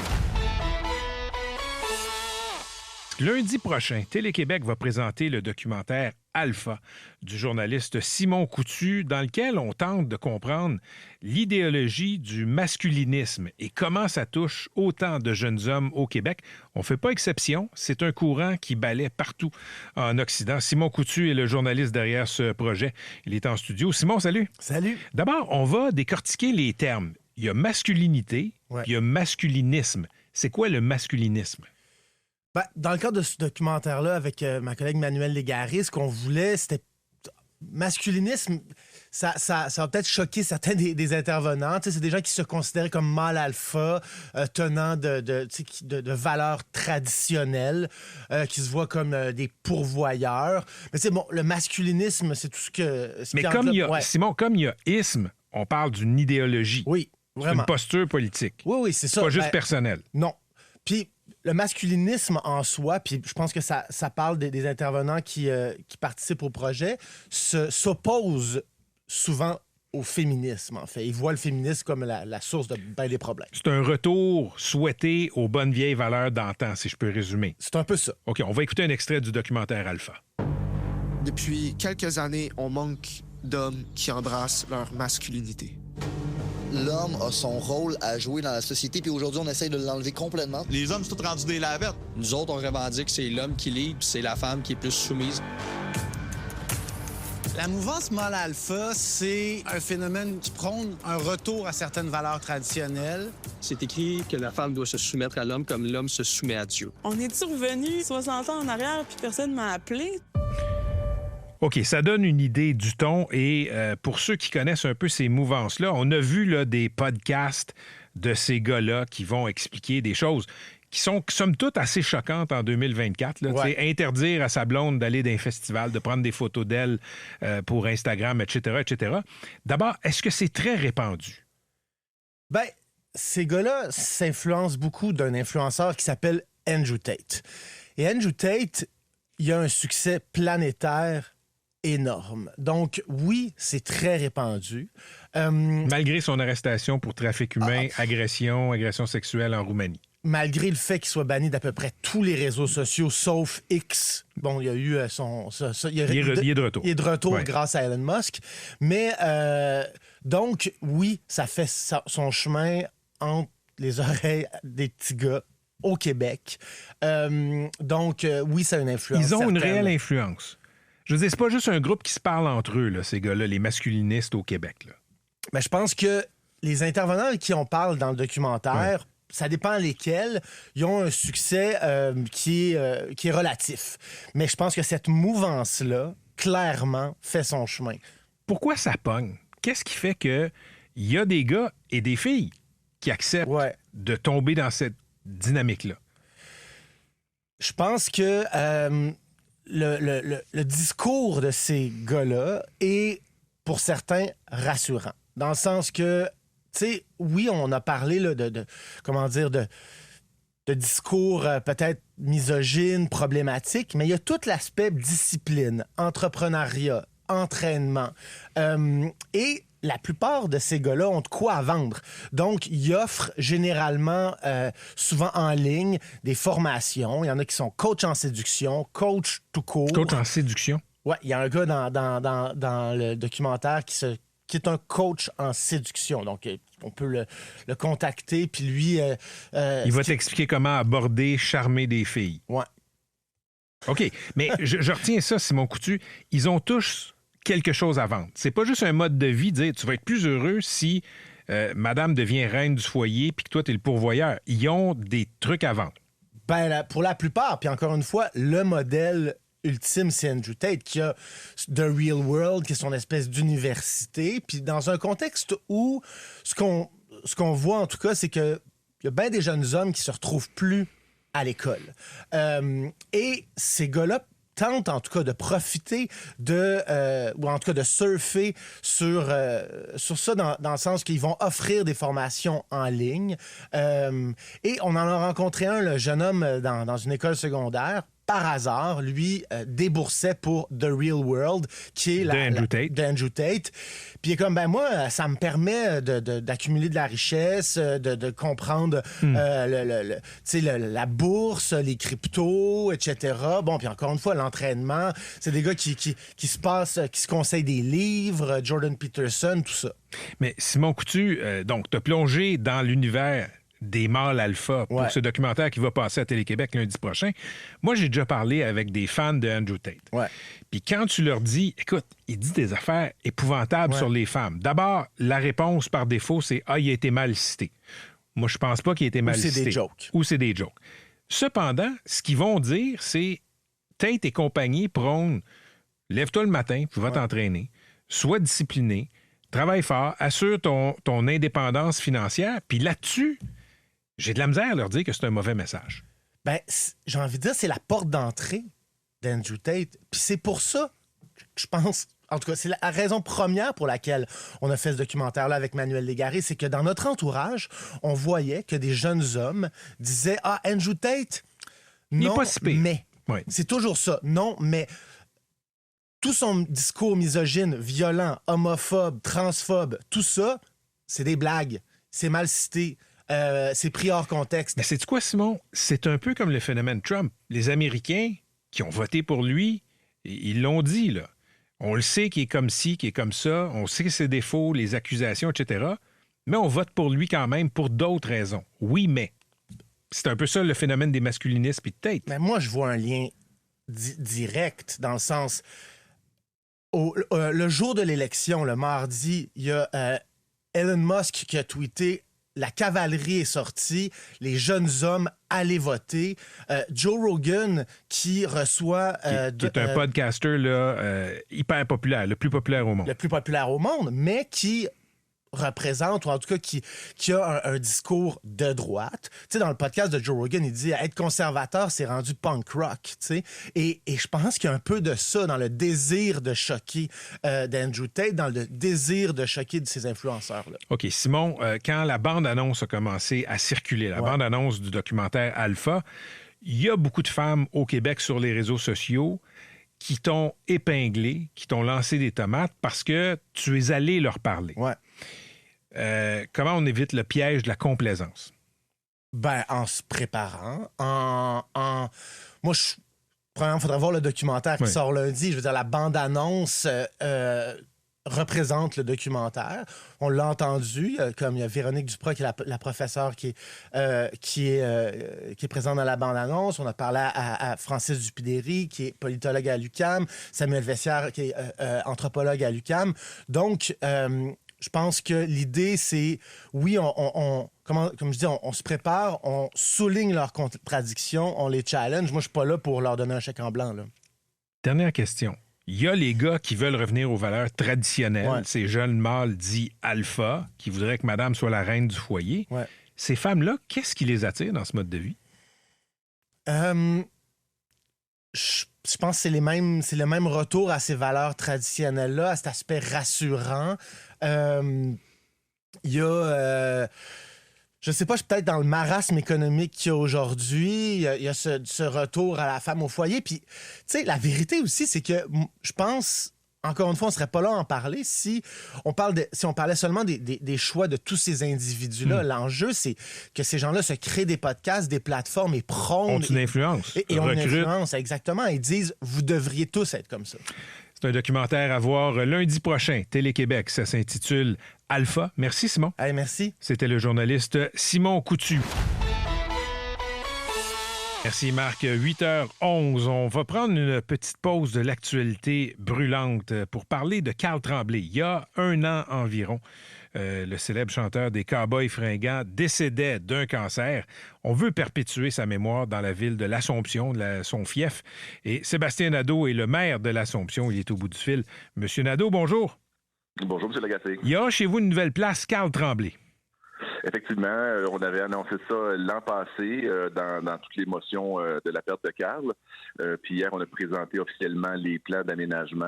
Lundi prochain, Télé-Québec va présenter le documentaire Alpha du journaliste Simon Coutu, dans lequel on tente de comprendre l'idéologie du masculinisme et comment ça touche autant de jeunes hommes au Québec. On ne fait pas exception, c'est un courant qui balaie partout en Occident. Simon Coutu est le journaliste derrière ce projet. Il est en studio. Simon, salut. Salut. D'abord, on va décortiquer les termes. Il y a masculinité, puis il y a masculinisme. C'est quoi le masculinisme? Dans le cadre de ce documentaire-là, avec ma collègue Manuelle Légaré, ce qu'on voulait, c'était masculinisme. Ça va peut-être choquer certains des intervenants. C'est des gens qui se considéraient comme mâles alpha, tenant de valeurs traditionnelles, qui se voient comme des pourvoyeurs. Mais le masculinisme, c'est tout ce que... Mais Simon, comme il y a isme, on parle d'une idéologie. Oui, vraiment. C'est une posture politique. Oui, c'est ça. Pas juste personnel. Non. Puis le masculinisme en soi, puis je pense que ça parle des intervenants qui participent au projet, s'oppose souvent au féminisme, en fait. Ils voient le féminisme comme la source de bien des problèmes. C'est un retour souhaité aux bonnes vieilles valeurs d'antan, si je peux résumer. C'est un peu ça. OK, on va écouter un extrait du documentaire Alpha. Depuis quelques années, on manque d'hommes qui embrassent leur masculinité. l'homme a son rôle à jouer dans la société, puis aujourd'hui, on essaie de l'enlever complètement. Les hommes sont tous rendus des lavettes. Nous autres, on revendique que c'est l'homme qui lead, puis c'est la femme qui est plus soumise. La mouvance mâle alpha, c'est un phénomène qui prône un retour à certaines valeurs traditionnelles. C'est écrit que la femme doit se soumettre à l'homme comme l'homme se soumet à Dieu. On est-tu revenu 60 ans en arrière puis personne m'a appelé? OK, ça donne une idée du ton et pour ceux qui connaissent un peu ces mouvances-là, on a vu là, des podcasts de ces gars-là qui vont expliquer des choses qui sont, somme toute, assez choquantes en 2024. Là, interdire à sa blonde d'aller dans un festival, de prendre des photos d'elle pour Instagram, etc., etc. D'abord, est-ce que c'est très répandu? Bien, ces gars-là s'influencent beaucoup d'un influenceur qui s'appelle Andrew Tate. Et Andrew Tate, il a un succès planétaire énorme. Donc, oui, c'est très répandu. Malgré son arrestation pour trafic humain, agression sexuelle en Roumanie. Malgré le fait qu'il soit banni d'à peu près tous les réseaux sociaux, sauf X. Bon, il y a eu il est de retour. Il est de retour grâce à Elon Musk. Mais, donc, oui, ça fait son chemin entre les oreilles des petits gars au Québec. Donc, oui, ça a une influence. Ils ont certaine. Une réelle influence. Je veux dire, c'est pas juste un groupe qui se parle entre eux, là, ces gars-là, les masculinistes au Québec. Là. Mais je pense que les intervenants avec qui on parle dans le documentaire, ça dépend lesquels, ils ont un succès qui est relatif. Mais je pense que cette mouvance-là, clairement, fait son chemin. Pourquoi ça pogne? Qu'est-ce qui fait qu'il y a des gars et des filles qui acceptent de tomber dans cette dynamique-là? Je pense que le discours de ces gars-là est, pour certains, rassurant. Dans le sens que, tu sais, oui, on a parlé là, de discours peut-être misogynes, problématiques, mais il y a tout l'aspect discipline, entrepreneuriat, entraînement. Et la plupart de ces gars-là ont de quoi à vendre. Donc, ils offrent généralement, souvent en ligne, des formations. Il y en a qui sont coach en séduction, coach tout court. Coach en séduction? Oui, il y a un gars dans le documentaire qui est un coach en séduction. Donc, on peut le contacter, puis lui... il va t'expliquer comment aborder, charmer des filles. Ouais. OK, mais je retiens ça, Simon Coutu. Ils ont tous quelque chose à vendre. C'est pas juste un mode de vie, dire tu vas être plus heureux si madame devient reine du foyer puis que toi, tu es le pourvoyeur. Ils ont des trucs à vendre. Ben, pour la plupart, puis encore une fois, le modèle ultime, c'est Andrew Tate, qui a The Real World, qui est son espèce d'université. Puis dans un contexte où ce qu'on voit, en tout cas, c'est qu'il y a bien des jeunes hommes qui se retrouvent plus à l'école. Et ces gars-là tentent, en tout cas, de profiter ou en tout cas de surfer sur ça dans le sens qu'ils vont offrir des formations en ligne. Et on en a rencontré un, le jeune homme, dans une école secondaire. Par hasard, lui déboursait pour The Real World, qui est d'Andrew Tate. Puis il est comme, ben moi, ça me permet d'accumuler de la richesse, de comprendre la bourse, les cryptos, etc. Bon, puis encore une fois, l'entraînement, c'est des gars qui se conseillent des livres, Jordan Peterson, tout ça. Mais Simon Coutu, donc, t'as plongé dans l'univers des mâles alpha pour ce documentaire qui va passer à Télé-Québec lundi prochain. Moi, j'ai déjà parlé avec des fans de Andrew Tate. Puis quand tu leur dis, écoute, il dit des affaires épouvantables sur les femmes. D'abord, la réponse par défaut, c'est « Ah, il a été mal cité ». Moi, je pense pas qu'il a été mal cité. Ou c'est des jokes. Cependant, ce qu'ils vont dire, c'est Tate et compagnie prônent « Lève-toi le matin, tu vas t'entraîner, sois discipliné, travaille fort, assure ton indépendance financière. » Puis là-dessus, j'ai de la misère à leur dire que c'est un mauvais message. Ben, j'ai envie de dire, c'est la porte d'entrée d'Andrew Tate. Puis c'est pour ça, je pense, en tout cas, c'est la raison première pour laquelle on a fait ce documentaire-là avec Manuel Légaré, c'est que dans notre entourage, on voyait que des jeunes hommes disaient « Ah, Andrew Tate, non, mais... » C'est toujours ça. Non, mais... Tout son discours misogyne, violent, homophobe, transphobe, tout ça, c'est des blagues. C'est mal cité. C'est pris hors contexte. Mais sais-tu quoi, Simon? C'est un peu comme le phénomène Trump. Les Américains qui ont voté pour lui, ils l'ont dit, là. On le sait qu'il est comme ci, qu'il est comme ça. On sait ses défauts, les accusations, etc. mais on vote pour lui quand même pour d'autres raisons. Oui, mais c'est un peu ça le phénomène des masculinistes puis de tête. Mais moi, je vois un lien direct dans le sens... le jour de l'élection, le mardi, il y a Elon Musk qui a tweeté « La cavalerie est sortie, les jeunes hommes, allez voter ». Joe Rogan qui reçoit... qui est un podcaster là, hyper populaire, le plus populaire au monde. Le plus populaire au monde, mais qui représente, ou en tout cas qui a un discours de droite. Tu sais, dans le podcast de Joe Rogan, il dit être conservateur, c'est rendu punk rock, tu sais. Et je pense qu'il y a un peu de ça dans le désir de choquer d'Andrew Tate, dans le désir de choquer de ces influenceurs-là. OK, Simon, quand la bande-annonce a commencé à circuler, la bande-annonce du documentaire Alpha, il y a beaucoup de femmes au Québec sur les réseaux sociaux qui t'ont épinglé, qui t'ont lancé des tomates parce que tu es allé leur parler. Ouais. Comment on évite le piège de la complaisance? Ben, en se préparant, Moi, premièrement, il faudrait voir le documentaire qui sort lundi. Je veux dire, la bande-annonce représente le documentaire. On l'a entendu, comme il y a Véronique Duprat, qui est la professeure qui est présente dans la bande-annonce. On a parlé à Francis Dupidéry, qui est politologue à l'UQAM, Samuel Vessière, qui est anthropologue à l'UQAM. Donc, je pense que l'idée, c'est, oui, comme je dis, on se prépare, on souligne leurs contradictions, on les challenge. Moi, je suis pas là pour leur donner un chèque en blanc, là. Dernière question. Il y a les gars qui veulent revenir aux valeurs traditionnelles, ces jeunes mâles dits alpha, qui voudraient que madame soit la reine du foyer. Ouais. Ces femmes-là, qu'est-ce qui les attire dans ce mode de vie? Je pense que c'est le même retour à ces valeurs traditionnelles-là, à cet aspect rassurant. Il y a... je sais pas, je suis peut-être dans le marasme économique qu'il y a aujourd'hui. Il y a ce retour à la femme au foyer. Puis, tu sais, la vérité aussi, c'est que je pense... Encore une fois, on ne serait pas là à en parler si on parlait seulement des choix de tous ces individus-là. L'enjeu, c'est que ces gens-là se créent des podcasts, des plateformes et prônent... Ont une influence. Et ont une influence, exactement. Ils disent, vous devriez tous être comme ça. C'est un documentaire à voir lundi prochain, Télé-Québec. Ça s'intitule Alpha. Merci, Simon. Hey, merci. C'était le journaliste Simon Coutu. Merci Marc. 8h11. On va prendre une petite pause de l'actualité brûlante pour parler de Carl Tremblay. Il y a 1 an environ, le célèbre chanteur des Cowboys fringants décédait d'un cancer. On veut perpétuer sa mémoire dans la ville de l'Assomption, son fief. Et Sébastien Nadeau est le maire de l'Assomption. Il est au bout du fil. Monsieur Nadeau, bonjour. Bonjour, M. Lagacé. Il y a chez vous une nouvelle place, Carl Tremblay. Effectivement, on avait annoncé ça l'an passé dans toute l'émotion de la perte de Carl. Puis hier, on a présenté officiellement les plans d'aménagement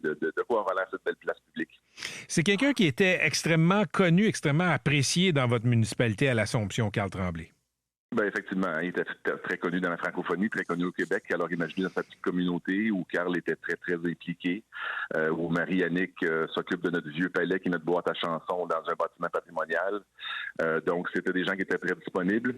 de quoi avoir l'air cette belle place publique. C'est quelqu'un qui était extrêmement connu, extrêmement apprécié dans votre municipalité à l'Assomption, Carl Tremblay. Ben effectivement, il était très connu dans la francophonie, très connu au Québec. Alors imaginez dans sa petite communauté où Carl était très, très impliqué, où Marie-Annick s'occupe de notre vieux palais qui est notre boîte à chansons dans un bâtiment patrimonial. Donc c'était des gens qui étaient très disponibles.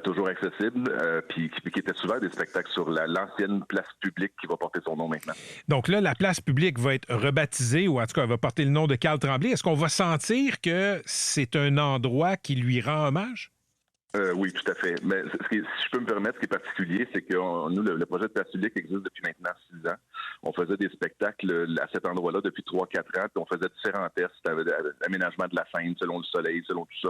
Toujours accessibles, puis qui étaient souvent des spectacles sur l'ancienne place publique qui va porter son nom maintenant. Donc là, la place publique va être rebaptisée, ou en tout cas, elle va porter le nom de Carl Tremblay. Est-ce qu'on va sentir que c'est un endroit qui lui rend hommage? Oui, tout à fait. Mais si je peux me permettre, ce qui est particulier, c'est que nous, le projet de place publique existe depuis maintenant 6 ans. On faisait des spectacles à cet endroit-là depuis 3-4 ans, puis on faisait différents tests, l'aménagement de la scène, selon le soleil, selon tout ça.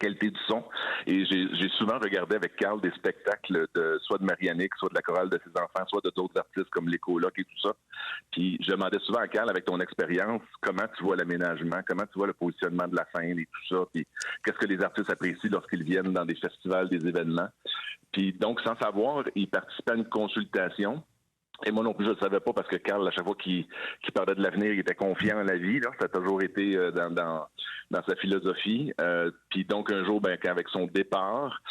Qualité du son. Et j'ai souvent regardé avec Carl des spectacles soit de Marie-Annick, soit de la chorale de ses enfants, soit de d'autres artistes comme les colocs et tout ça. Puis je demandais souvent à Carl, avec ton expérience, comment tu vois l'aménagement, comment tu vois le positionnement de la scène et tout ça, puis qu'est-ce que les artistes apprécient lorsqu'ils viennent dans des festivals, des événements. Puis donc, sans savoir, il participait à une consultation. Et moi non plus, je ne le savais pas parce que Carl, à chaque fois qu'il parlait de l'avenir, il était confiant en la vie. Là. Ça a toujours été dans sa philosophie. Puis donc, un jour, avec son départ,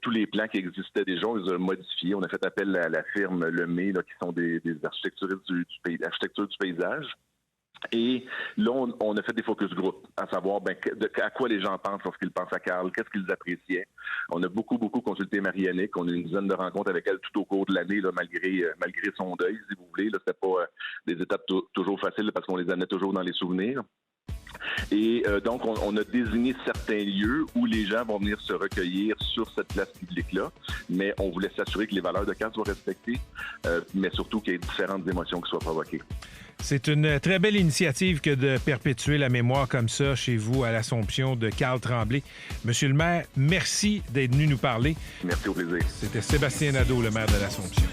tous les plans qui existaient déjà, on les a modifiés. On a fait appel à la firme Lemay, là, qui sont des architecturistes d'architecture du paysage. Et là, on a fait des focus group, à savoir à quoi les gens pensent lorsqu'ils pensent à Carl, qu'est-ce qu'ils appréciaient. On a beaucoup consulté Marie-Annick. On a eu une dizaine de rencontres avec elle tout au cours de l'année, là, malgré son deuil, si vous voulez. Là, c'était pas des étapes toujours faciles parce qu'on les amenait toujours dans les souvenirs. Et donc, on a désigné certains lieux où les gens vont venir se recueillir sur cette place publique-là, mais on voulait s'assurer que les valeurs de caste soient respectées, mais surtout qu'il y ait différentes émotions qui soient provoquées. C'est une très belle initiative que de perpétuer la mémoire comme ça chez vous à l'Assomption de Carl Tremblay. Monsieur le maire, merci d'être venu nous parler. Merci, au plaisir. C'était Sébastien Nadeau, le maire de l'Assomption.